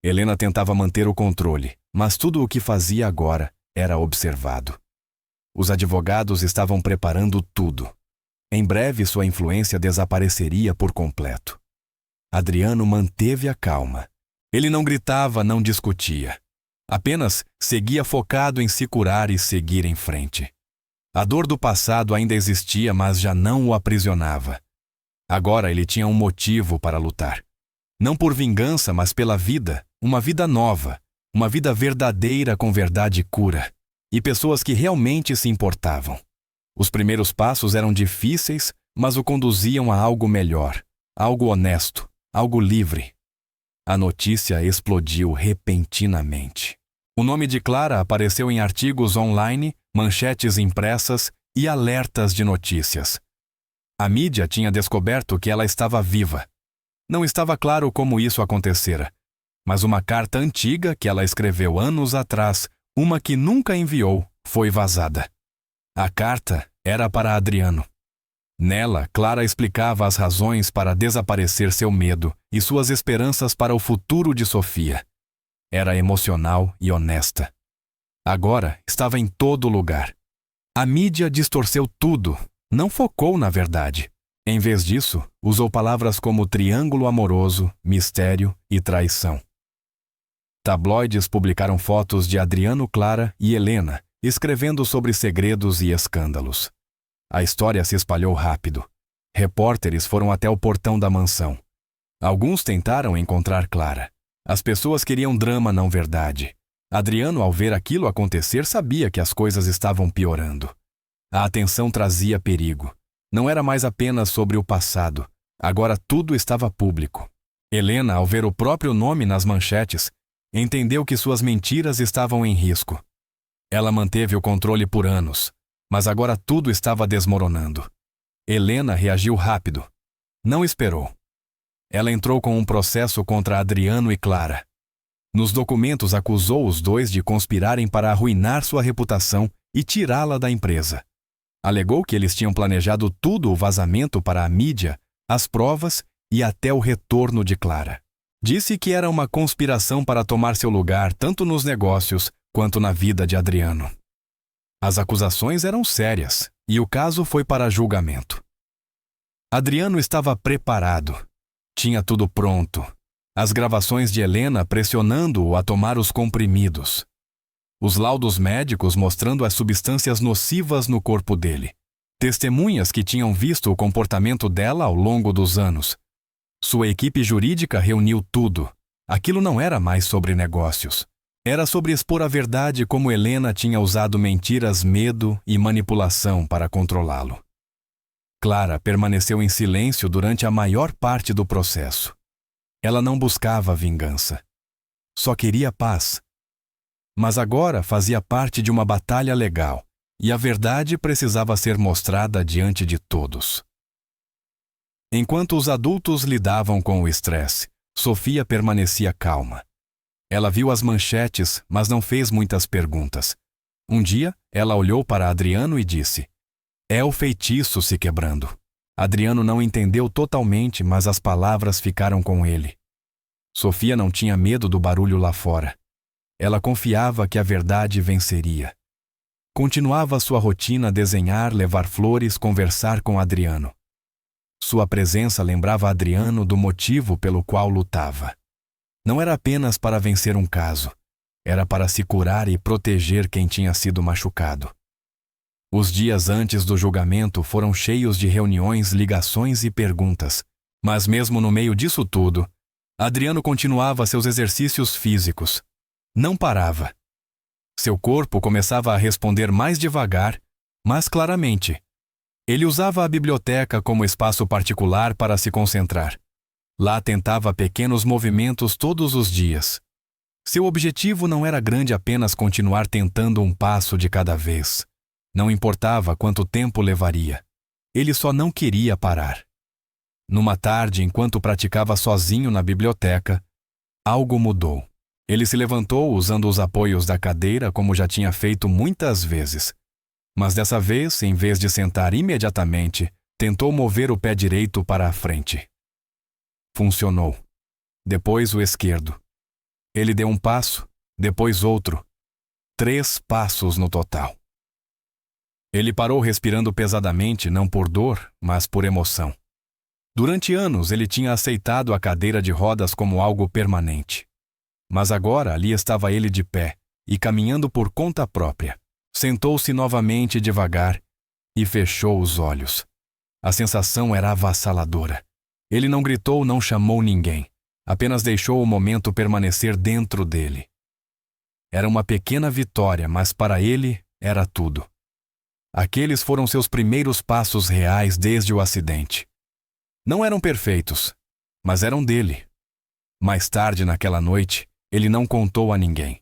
Helena tentava manter o controle, mas tudo o que fazia agora era observado. Os advogados estavam preparando tudo. Em breve sua influência desapareceria por completo. Adriano manteve a calma. Ele não gritava, não discutia. Apenas seguia focado em se curar e seguir em frente. A dor do passado ainda existia, mas já não o aprisionava. Agora ele tinha um motivo para lutar. Não por vingança, mas pela vida, uma vida nova, uma vida verdadeira com verdade e cura, e pessoas que realmente se importavam. Os primeiros passos eram difíceis, mas o conduziam a algo melhor, algo honesto, algo livre. A notícia explodiu repentinamente. O nome de Clara apareceu em artigos online, manchetes impressas e alertas de notícias. A mídia tinha descoberto que ela estava viva. Não estava claro como isso acontecera, mas uma carta antiga que ela escreveu anos atrás, uma que nunca enviou, foi vazada. A carta era para Adriano. Nela, Clara explicava as razões para desaparecer seu medo e suas esperanças para o futuro de Sofia. Era emocional e honesta. Agora estava em todo lugar. A mídia distorceu tudo, não focou na verdade. Em vez disso, usou palavras como triângulo amoroso, mistério e traição. Tabloides publicaram fotos de Adriano, Clara e Helena, escrevendo sobre segredos e escândalos. A história se espalhou rápido. Repórteres foram até o portão da mansão. Alguns tentaram encontrar Clara. As pessoas queriam drama, não verdade. Adriano, ao ver aquilo acontecer, sabia que as coisas estavam piorando. A atenção trazia perigo. Não era mais apenas sobre o passado. Agora tudo estava público. Helena, ao ver o próprio nome nas manchetes, entendeu que suas mentiras estavam em risco. Ela manteve o controle por anos, mas agora tudo estava desmoronando. Helena reagiu rápido. Não esperou. Ela entrou com um processo contra Adriano e Clara. Nos documentos acusou os dois de conspirarem para arruinar sua reputação e tirá-la da empresa. Alegou que eles tinham planejado tudo o vazamento para a mídia, as provas e até o retorno de Clara. Disse que era uma conspiração para tomar seu lugar tanto nos negócios quanto na vida de Adriano. As acusações eram sérias e o caso foi para julgamento. Adriano estava preparado. Tinha tudo pronto. As gravações de Helena pressionando-o a tomar os comprimidos. Os laudos médicos mostrando as substâncias nocivas no corpo dele. Testemunhas que tinham visto o comportamento dela ao longo dos anos. Sua equipe jurídica reuniu tudo. Aquilo não era mais sobre negócios. Era sobre expor a verdade como Helena tinha usado mentiras, medo e manipulação para controlá-lo. Clara permaneceu em silêncio durante a maior parte do processo. Ela não buscava vingança. Só queria paz. Mas agora fazia parte de uma batalha legal, e a verdade precisava ser mostrada diante de todos. Enquanto os adultos lidavam com o estresse, Sofia permanecia calma. Ela viu as manchetes, mas não fez muitas perguntas. Um dia, ela olhou para Adriano e disse: "É o feitiço se quebrando." Adriano não entendeu totalmente, mas as palavras ficaram com ele. Sofia não tinha medo do barulho lá fora. Ela confiava que a verdade venceria. Continuava sua rotina: desenhar, levar flores, conversar com Adriano. Sua presença lembrava Adriano do motivo pelo qual lutava. Não era apenas para vencer um caso, era para se curar e proteger quem tinha sido machucado. Os dias antes do julgamento foram cheios de reuniões, ligações e perguntas. Mas mesmo no meio disso tudo, Adriano continuava seus exercícios físicos. Não parava. Seu corpo começava a responder mais devagar, mas claramente. Ele usava a biblioteca como espaço particular para se concentrar. Lá tentava pequenos movimentos todos os dias. Seu objetivo não era grande, apenas continuar tentando um passo de cada vez. Não importava quanto tempo levaria. Ele só não queria parar. Numa tarde, enquanto praticava sozinho na biblioteca, algo mudou. Ele se levantou usando os apoios da cadeira como já tinha feito muitas vezes. Mas dessa vez, em vez de sentar imediatamente, tentou mover o pé direito para a frente. Funcionou. Depois o esquerdo. Ele deu um passo, depois outro. 3 passos no total. Ele parou respirando pesadamente, não por dor, mas por emoção. Durante anos ele tinha aceitado a cadeira de rodas como algo permanente. Mas agora ali estava ele de pé e caminhando por conta própria. Sentou-se novamente devagar e fechou os olhos. A sensação era avassaladora. Ele não gritou, não chamou ninguém. Apenas deixou o momento permanecer dentro dele. Era uma pequena vitória, mas para ele era tudo. Aqueles foram seus primeiros passos reais desde o acidente. Não eram perfeitos, mas eram dele. Mais tarde naquela noite, ele não contou a ninguém.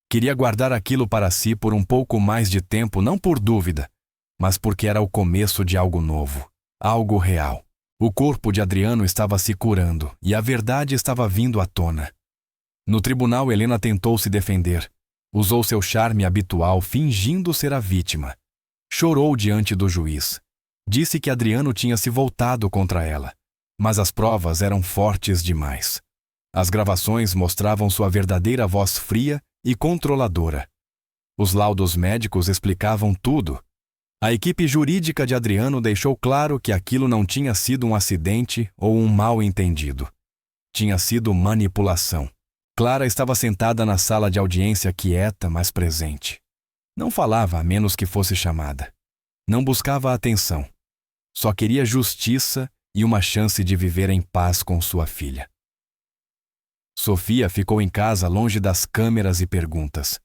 Queria guardar aquilo para si por um pouco mais de tempo, não por dúvida, mas porque era o começo de algo novo, algo real. O corpo de Adriano estava se curando e a verdade estava vindo à tona. No tribunal, Helena tentou se defender. Usou seu charme habitual, fingindo ser a vítima. Chorou diante do juiz. Disse que Adriano tinha se voltado contra ela, mas as provas eram fortes demais. As gravações mostravam sua verdadeira voz fria e controladora. Os laudos médicos explicavam tudo. A equipe jurídica de Adriano deixou claro que aquilo não tinha sido um acidente ou um mal-entendido. Tinha sido manipulação. Clara estava sentada na sala de audiência, quieta, mas presente. Não falava a menos que fosse chamada. Não buscava atenção. Só queria justiça e uma chance de viver em paz com sua filha. Sofia ficou em casa, longe das câmeras e perguntas.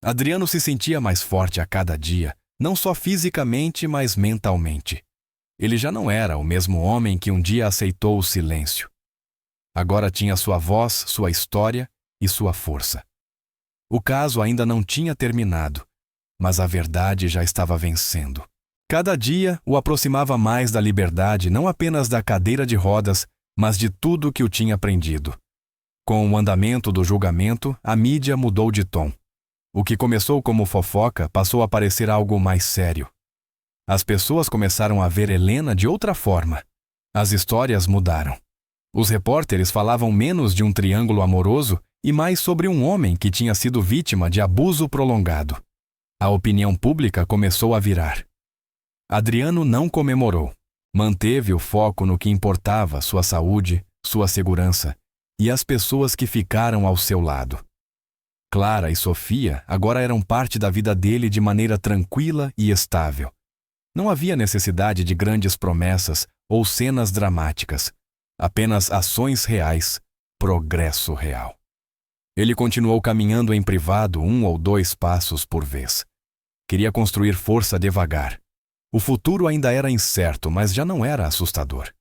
Adriano se sentia mais forte a cada dia, não só fisicamente, mas mentalmente. Ele já não era o mesmo homem que um dia aceitou o silêncio. Agora tinha sua voz, sua história e sua força. O caso ainda não tinha terminado, mas a verdade já estava vencendo. Cada dia o aproximava mais da liberdade, não apenas da cadeira de rodas, mas de tudo que o tinha aprendido. Com o andamento do julgamento, a mídia mudou de tom. O que começou como fofoca passou a parecer algo mais sério. As pessoas começaram a ver Helena de outra forma. As histórias mudaram. Os repórteres falavam menos de um triângulo amoroso e mais sobre um homem que tinha sido vítima de abuso prolongado. A opinião pública começou a virar. Adriano não comemorou. Manteve o foco no que importava: sua saúde, sua segurança e as pessoas que ficaram ao seu lado. Clara e Sofia agora eram parte da vida dele de maneira tranquila e estável. Não havia necessidade de grandes promessas ou cenas dramáticas. Apenas ações reais, progresso real. Ele continuou caminhando em privado 1 ou 2 passos por vez. Queria construir força devagar. O futuro ainda era incerto, mas já não era assustador.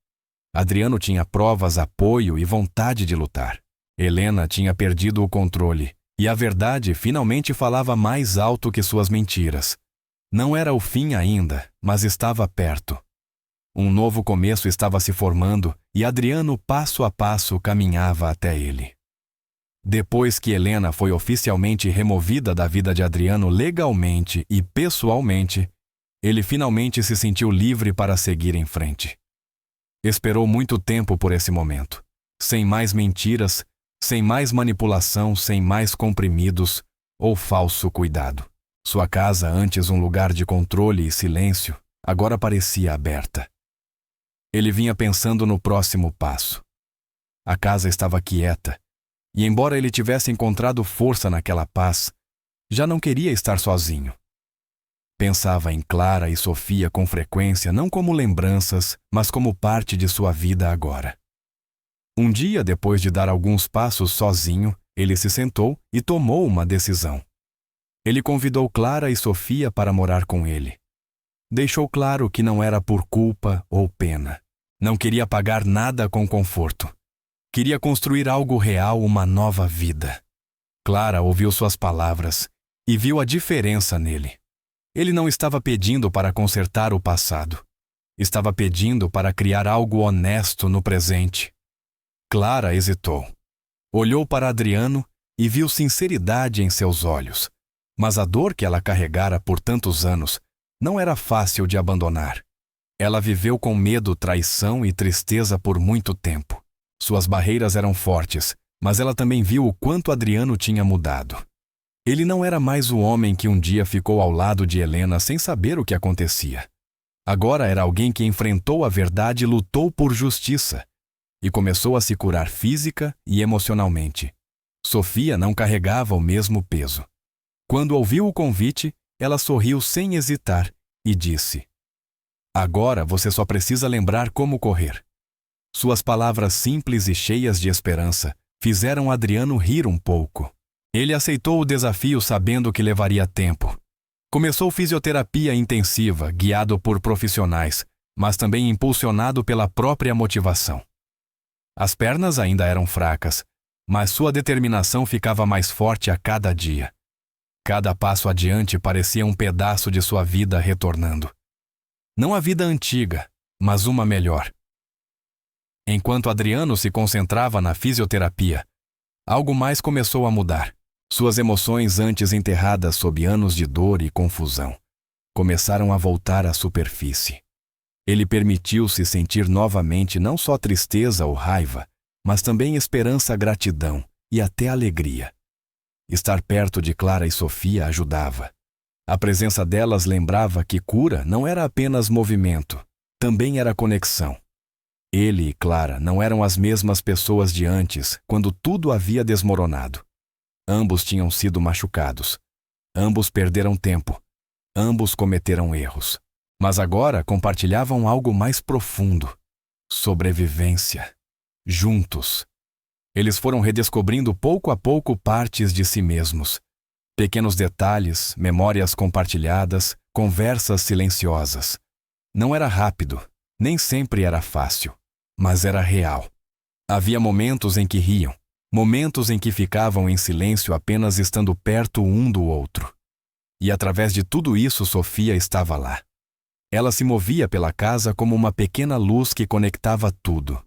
Adriano tinha provas, apoio e vontade de lutar. Helena tinha perdido o controle, e a verdade finalmente falava mais alto que suas mentiras. Não era o fim ainda, mas estava perto. Um novo começo estava se formando e Adriano, passo a passo, caminhava até ele. Depois que Helena foi oficialmente removida da vida de Adriano legalmente e pessoalmente, ele finalmente se sentiu livre para seguir em frente. Esperou muito tempo por esse momento. Sem mais mentiras, sem mais manipulação, sem mais comprimidos ou falso cuidado. Sua casa, antes um lugar de controle e silêncio, agora parecia aberta. Ele vinha pensando no próximo passo. A casa estava quieta, e embora ele tivesse encontrado força naquela paz, já não queria estar sozinho. Pensava em Clara e Sofia com frequência, não como lembranças, mas como parte de sua vida agora. Um dia, depois de dar alguns passos sozinho, ele se sentou e tomou uma decisão. Ele convidou Clara e Sofia para morar com ele. Deixou claro que não era por culpa ou pena. Não queria pagar nada com conforto. Queria construir algo real, uma nova vida. Clara ouviu suas palavras e viu a diferença nele. Ele não estava pedindo para consertar o passado. Estava pedindo para criar algo honesto no presente. Clara hesitou. Olhou para Adriano e viu sinceridade em seus olhos. Mas a dor que ela carregara por tantos anos não era fácil de abandonar. Ela viveu com medo, traição e tristeza por muito tempo. Suas barreiras eram fortes, mas ela também viu o quanto Adriano tinha mudado. Ele não era mais o homem que um dia ficou ao lado de Helena sem saber o que acontecia. Agora era alguém que enfrentou a verdade e lutou por justiça, e começou a se curar física e emocionalmente. Sofia não carregava o mesmo peso. Quando ouviu o convite, ela sorriu sem hesitar e disse: "Agora você só precisa lembrar como correr." Suas palavras simples e cheias de esperança fizeram Adriano rir um pouco. Ele aceitou o desafio sabendo que levaria tempo. Começou fisioterapia intensiva, guiado por profissionais, mas também impulsionado pela própria motivação. As pernas ainda eram fracas, mas sua determinação ficava mais forte a cada dia. Cada passo adiante parecia um pedaço de sua vida retornando. Não a vida antiga, mas uma melhor. Enquanto Adriano se concentrava na fisioterapia, algo mais começou a mudar. Suas emoções, antes enterradas sob anos de dor e confusão, começaram a voltar à superfície. Ele permitiu-se sentir novamente não só tristeza ou raiva, mas também esperança, gratidão e até alegria. Estar perto de Clara e Sofia ajudava. A presença delas lembrava que cura não era apenas movimento, também era conexão. Ele e Clara não eram as mesmas pessoas de antes, quando tudo havia desmoronado. Ambos tinham sido machucados. Ambos perderam tempo. Ambos cometeram erros. Mas agora compartilhavam algo mais profundo. Sobrevivência. Juntos. Eles foram redescobrindo pouco a pouco partes de si mesmos. Pequenos detalhes, memórias compartilhadas, conversas silenciosas. Não era rápido, nem sempre era fácil, mas era real. Havia momentos em que riam, momentos em que ficavam em silêncio apenas estando perto um do outro. E através de tudo isso, Sofia estava lá. Ela se movia pela casa como uma pequena luz que conectava tudo.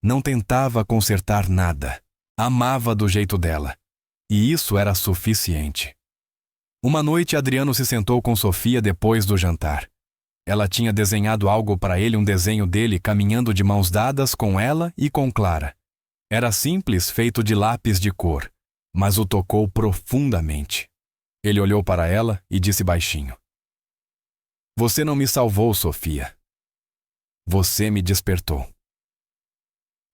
Não tentava consertar nada. Amava do jeito dela. E isso era suficiente. Uma noite, Adriano se sentou com Sofia depois do jantar. Ela tinha desenhado algo para ele, um desenho dele caminhando de mãos dadas com ela e com Clara. Era simples, feito de lápis de cor, mas o tocou profundamente. Ele olhou para ela e disse baixinho: "Você não me salvou, Sofia. Você me despertou."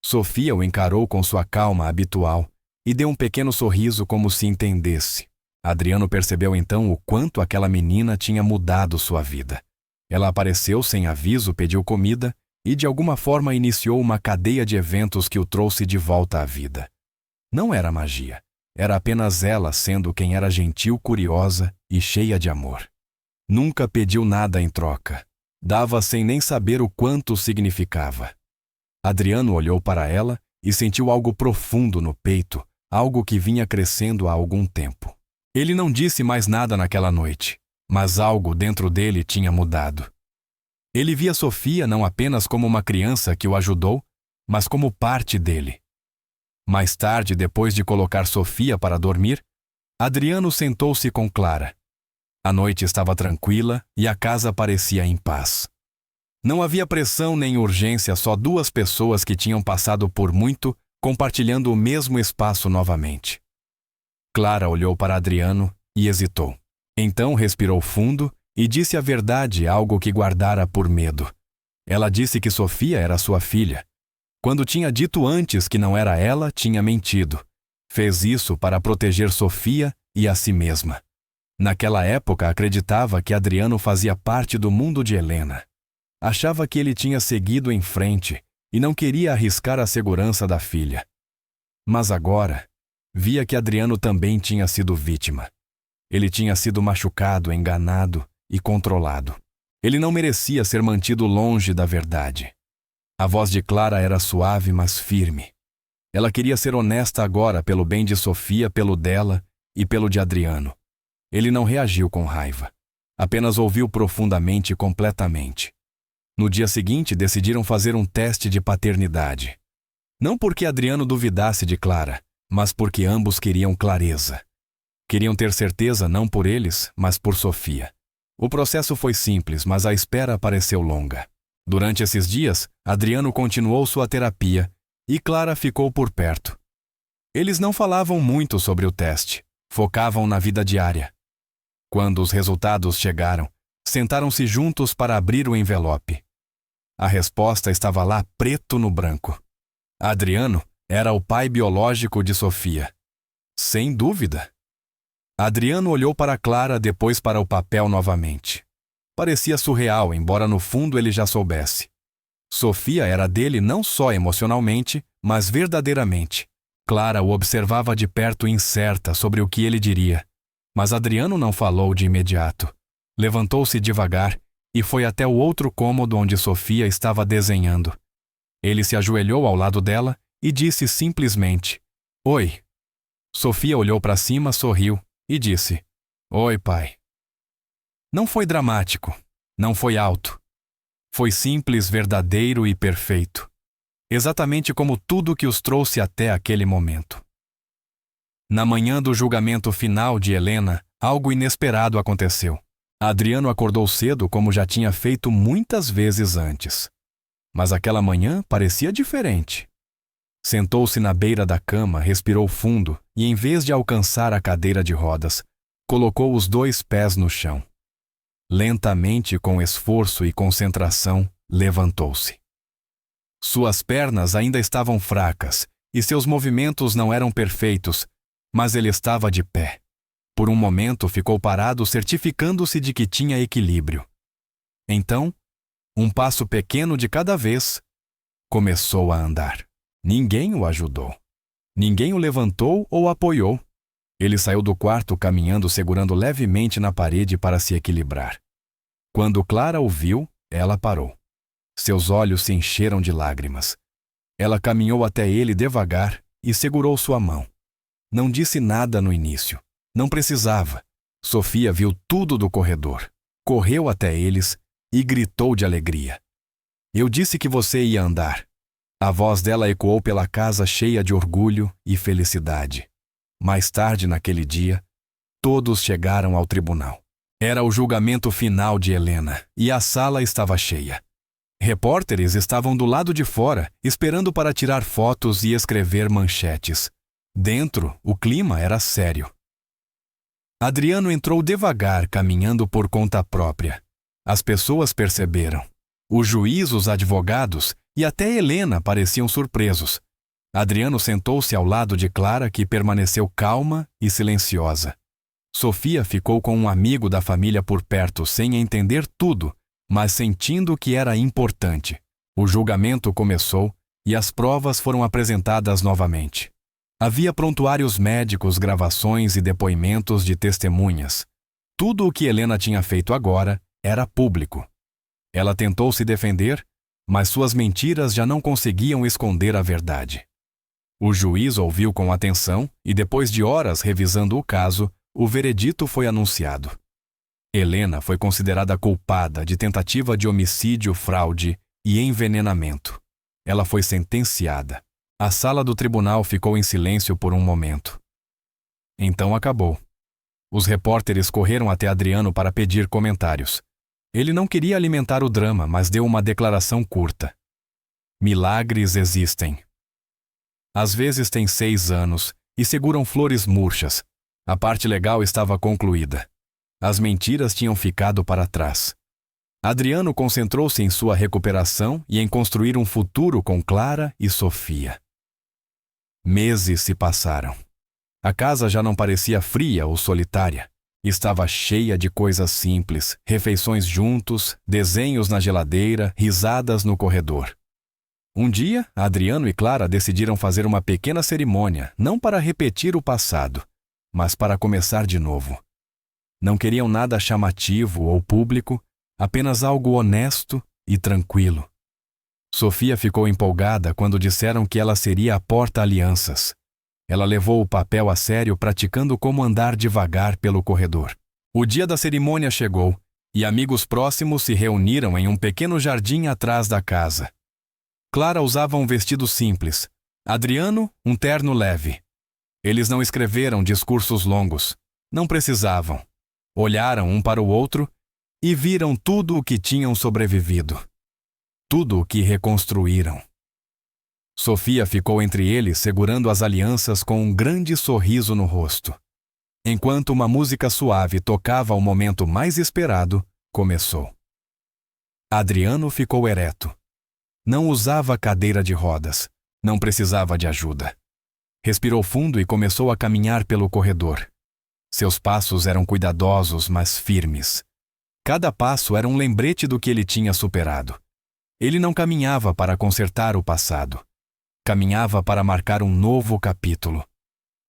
Sofia o encarou com sua calma habitual e deu um pequeno sorriso como se entendesse. Adriano percebeu então o quanto aquela menina tinha mudado sua vida. Ela apareceu sem aviso, pediu comida e de alguma forma iniciou uma cadeia de eventos que o trouxe de volta à vida. Não era magia. Era apenas ela sendo quem era gentil, curiosa e cheia de amor. Nunca pediu nada em troca. Dava sem nem saber o quanto significava. Adriano olhou para ela e sentiu algo profundo no peito, algo que vinha crescendo há algum tempo. Ele não disse mais nada naquela noite, mas algo dentro dele tinha mudado. Ele via Sofia não apenas como uma criança que o ajudou, mas como parte dele. Mais tarde, depois de colocar Sofia para dormir, Adriano sentou-se com Clara. A noite estava tranquila e a casa parecia em paz. Não havia pressão nem urgência, só duas pessoas que tinham passado por muito, compartilhando o mesmo espaço novamente. Clara olhou para Adriano e hesitou. Então respirou fundo e disse a verdade, algo que guardara por medo. Ela disse que Sofia era sua filha. Quando tinha dito antes que não era ela, tinha mentido. Fez isso para proteger Sofia e a si mesma. Naquela época, acreditava que Adriano fazia parte do mundo de Helena. Achava que ele tinha seguido em frente e não queria arriscar a segurança da filha. Mas agora, via que Adriano também tinha sido vítima. Ele tinha sido machucado, enganado e controlado. Ele não merecia ser mantido longe da verdade. A voz de Clara era suave, mas firme. Ela queria ser honesta agora pelo bem de Sofia, pelo dela e pelo de Adriano. Ele não reagiu com raiva. Apenas ouviu profundamente e completamente. No dia seguinte, decidiram fazer um teste de paternidade. Não porque Adriano duvidasse de Clara, mas porque ambos queriam clareza. Queriam ter certeza não por eles, mas por Sofia. O processo foi simples, mas a espera pareceu longa. Durante esses dias, Adriano continuou sua terapia e Clara ficou por perto. Eles não falavam muito sobre o teste, focavam na vida diária. Quando os resultados chegaram, sentaram-se juntos para abrir o envelope. A resposta estava lá preto no branco. Adriano era o pai biológico de Sofia. Sem dúvida. Adriano olhou para Clara, depois para o papel novamente. Parecia surreal, embora no fundo ele já soubesse. Sofia era dele não só emocionalmente, mas verdadeiramente. Clara o observava de perto, incerta sobre o que ele diria. Mas Adriano não falou de imediato. Levantou-se devagar e foi até o outro cômodo onde Sofia estava desenhando. Ele se ajoelhou ao lado dela e disse simplesmente: "Oi." Sofia olhou para cima, sorriu e disse: "Oi, pai." Não foi dramático, não foi alto. Foi simples, verdadeiro e perfeito. Exatamente como tudo que os trouxe até aquele momento. Na manhã do julgamento final de Helena, algo inesperado aconteceu. Adriano acordou cedo, como já tinha feito muitas vezes antes. Mas aquela manhã parecia diferente. Sentou-se na beira da cama, respirou fundo e, em vez de alcançar a cadeira de rodas, colocou os 2 pés no chão. Lentamente, com esforço e concentração, levantou-se. Suas pernas ainda estavam fracas e seus movimentos não eram perfeitos, mas ele estava de pé. Por um momento ficou parado, certificando-se de que tinha equilíbrio. Então, um passo pequeno de cada vez, começou a andar. Ninguém o ajudou. Ninguém o levantou ou apoiou. Ele saiu do quarto caminhando, segurando levemente na parede para se equilibrar. Quando Clara o viu, ela parou. Seus olhos se encheram de lágrimas. Ela caminhou até ele devagar e segurou sua mão. Não disse nada no início. Não precisava. Sofia viu tudo do corredor. Correu até eles e gritou de alegria. "Eu disse que você ia andar." A voz dela ecoou pela casa, cheia de orgulho e felicidade. Mais tarde naquele dia, todos chegaram ao tribunal. Era o julgamento final de Helena e a sala estava cheia. Repórteres estavam do lado de fora, esperando para tirar fotos e escrever manchetes. Dentro, o clima era sério. Adriano entrou devagar, caminhando por conta própria. As pessoas perceberam. O juiz, os advogados e até Helena pareciam surpresos. Adriano sentou-se ao lado de Clara, que permaneceu calma e silenciosa. Sofia ficou com um amigo da família por perto, sem entender tudo, mas sentindo que era importante. O julgamento começou e as provas foram apresentadas novamente. Havia prontuários médicos, gravações e depoimentos de testemunhas. Tudo o que Helena tinha feito agora era público. Ela tentou se defender, mas suas mentiras já não conseguiam esconder a verdade. O juiz ouviu com atenção e, depois de horas revisando o caso, o veredito foi anunciado. Helena foi considerada culpada de tentativa de homicídio, fraude e envenenamento. Ela foi sentenciada. A sala do tribunal ficou em silêncio por um momento. Então acabou. Os repórteres correram até Adriano para pedir comentários. Ele não queria alimentar o drama, mas deu uma declaração curta. Milagres existem. Às vezes têm 6 anos e seguram flores murchas. A parte legal estava concluída. As mentiras tinham ficado para trás. Adriano concentrou-se em sua recuperação e em construir um futuro com Clara e Sofia. Meses se passaram. A casa já não parecia fria ou solitária. Estava cheia de coisas simples, refeições juntos, desenhos na geladeira, risadas no corredor. Um dia, Adriano e Clara decidiram fazer uma pequena cerimônia, não para repetir o passado, mas para começar de novo. Não queriam nada chamativo ou público, apenas algo honesto e tranquilo. Sofia ficou empolgada quando disseram que ela seria a porta-alianças. Ela levou o papel a sério, praticando como andar devagar pelo corredor. O dia da cerimônia chegou e amigos próximos se reuniram em um pequeno jardim atrás da casa. Clara usava um vestido simples, Adriano, um terno leve. Eles não escreveram discursos longos, não precisavam. Olharam um para o outro e viram tudo o que tinham sobrevivido. Tudo o que reconstruíram. Sofia ficou entre eles segurando as alianças com um grande sorriso no rosto. Enquanto uma música suave tocava o momento mais esperado, começou. Adriano ficou ereto. Não usava cadeira de rodas. Não precisava de ajuda. Respirou fundo e começou a caminhar pelo corredor. Seus passos eram cuidadosos, mas firmes. Cada passo era um lembrete do que ele tinha superado. Ele não caminhava para consertar o passado. Caminhava para marcar um novo capítulo.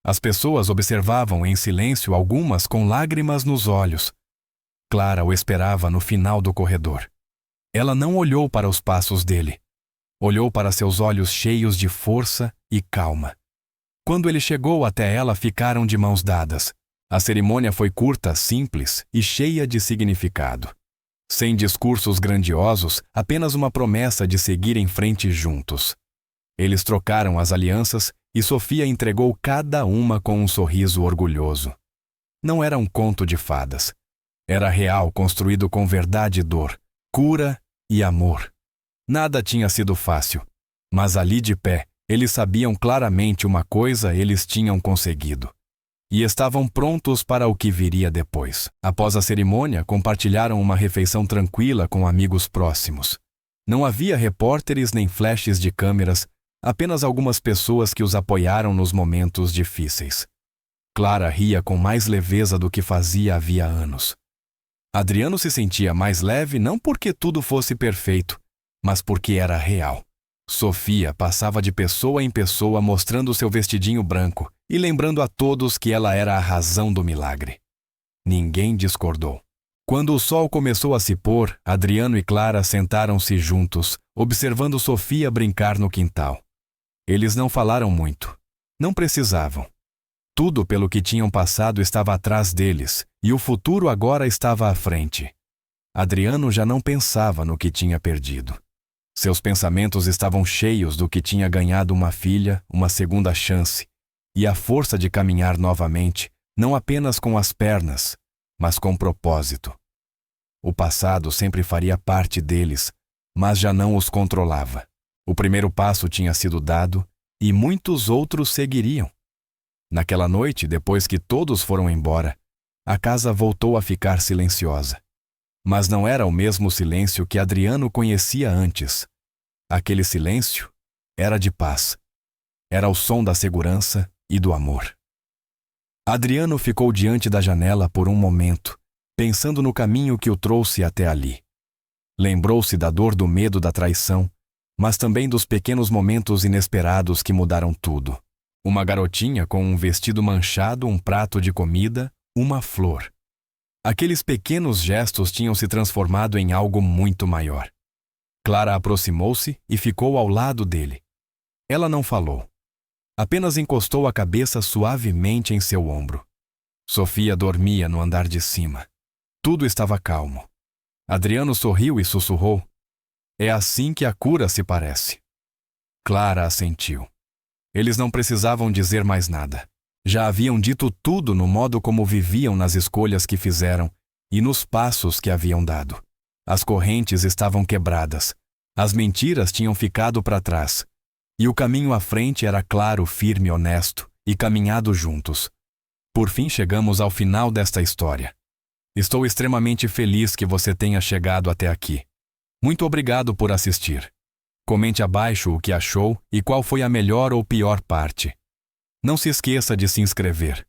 As pessoas observavam em silêncio, algumas com lágrimas nos olhos. Clara o esperava no final do corredor. Ela não olhou para os passos dele. Olhou para seus olhos cheios de força e calma. Quando ele chegou até ela, ficaram de mãos dadas. A cerimônia foi curta, simples e cheia de significado. Sem discursos grandiosos, apenas uma promessa de seguir em frente juntos. Eles trocaram as alianças e Sofia entregou cada uma com um sorriso orgulhoso. Não era um conto de fadas. Era real, construído com verdade e dor, cura e amor. Nada tinha sido fácil, mas ali de pé, eles sabiam claramente uma coisa: eles tinham conseguido. E estavam prontos para o que viria depois. Após a cerimônia, compartilharam uma refeição tranquila com amigos próximos. Não havia repórteres nem flashes de câmeras, apenas algumas pessoas que os apoiaram nos momentos difíceis. Clara ria com mais leveza do que fazia havia anos. Adriano se sentia mais leve não porque tudo fosse perfeito, mas porque era real. Sofia passava de pessoa em pessoa mostrando seu vestidinho branco e lembrando a todos que ela era a razão do milagre. Ninguém discordou. Quando o sol começou a se pôr, Adriano e Clara sentaram-se juntos, observando Sofia brincar no quintal. Eles não falaram muito. Não precisavam. Tudo pelo que tinham passado estava atrás deles, e o futuro agora estava à frente. Adriano já não pensava no que tinha perdido. Seus pensamentos estavam cheios do que tinha ganhado uma filha, uma segunda chance, e a força de caminhar novamente, não apenas com as pernas, mas com propósito. O passado sempre faria parte deles, mas já não os controlava. O primeiro passo tinha sido dado e muitos outros seguiriam. Naquela noite, depois que todos foram embora, a casa voltou a ficar silenciosa. Mas não era o mesmo silêncio que Adriano conhecia antes. Aquele silêncio era de paz. Era o som da segurança e do amor. Adriano ficou diante da janela por um momento, pensando no caminho que o trouxe até ali. Lembrou-se da dor do medo da traição, mas também dos pequenos momentos inesperados que mudaram tudo. Uma garotinha com um vestido manchado, um prato de comida, uma flor. Aqueles pequenos gestos tinham se transformado em algo muito maior. Clara aproximou-se e ficou ao lado dele. Ela não falou. Apenas encostou a cabeça suavemente em seu ombro. Sofia dormia no andar de cima. Tudo estava calmo. Adriano sorriu e sussurrou: "É assim que a cura se parece." Clara assentiu. Eles não precisavam dizer mais nada. Já haviam dito tudo no modo como viviam, nas escolhas que fizeram e nos passos que haviam dado. As correntes estavam quebradas. As mentiras tinham ficado para trás. E o caminho à frente era claro, firme, honesto, e caminhado juntos. Por fim chegamos ao final desta história. Estou extremamente feliz que você tenha chegado até aqui. Muito obrigado por assistir. Comente abaixo o que achou e qual foi a melhor ou pior parte. Não se esqueça de se inscrever.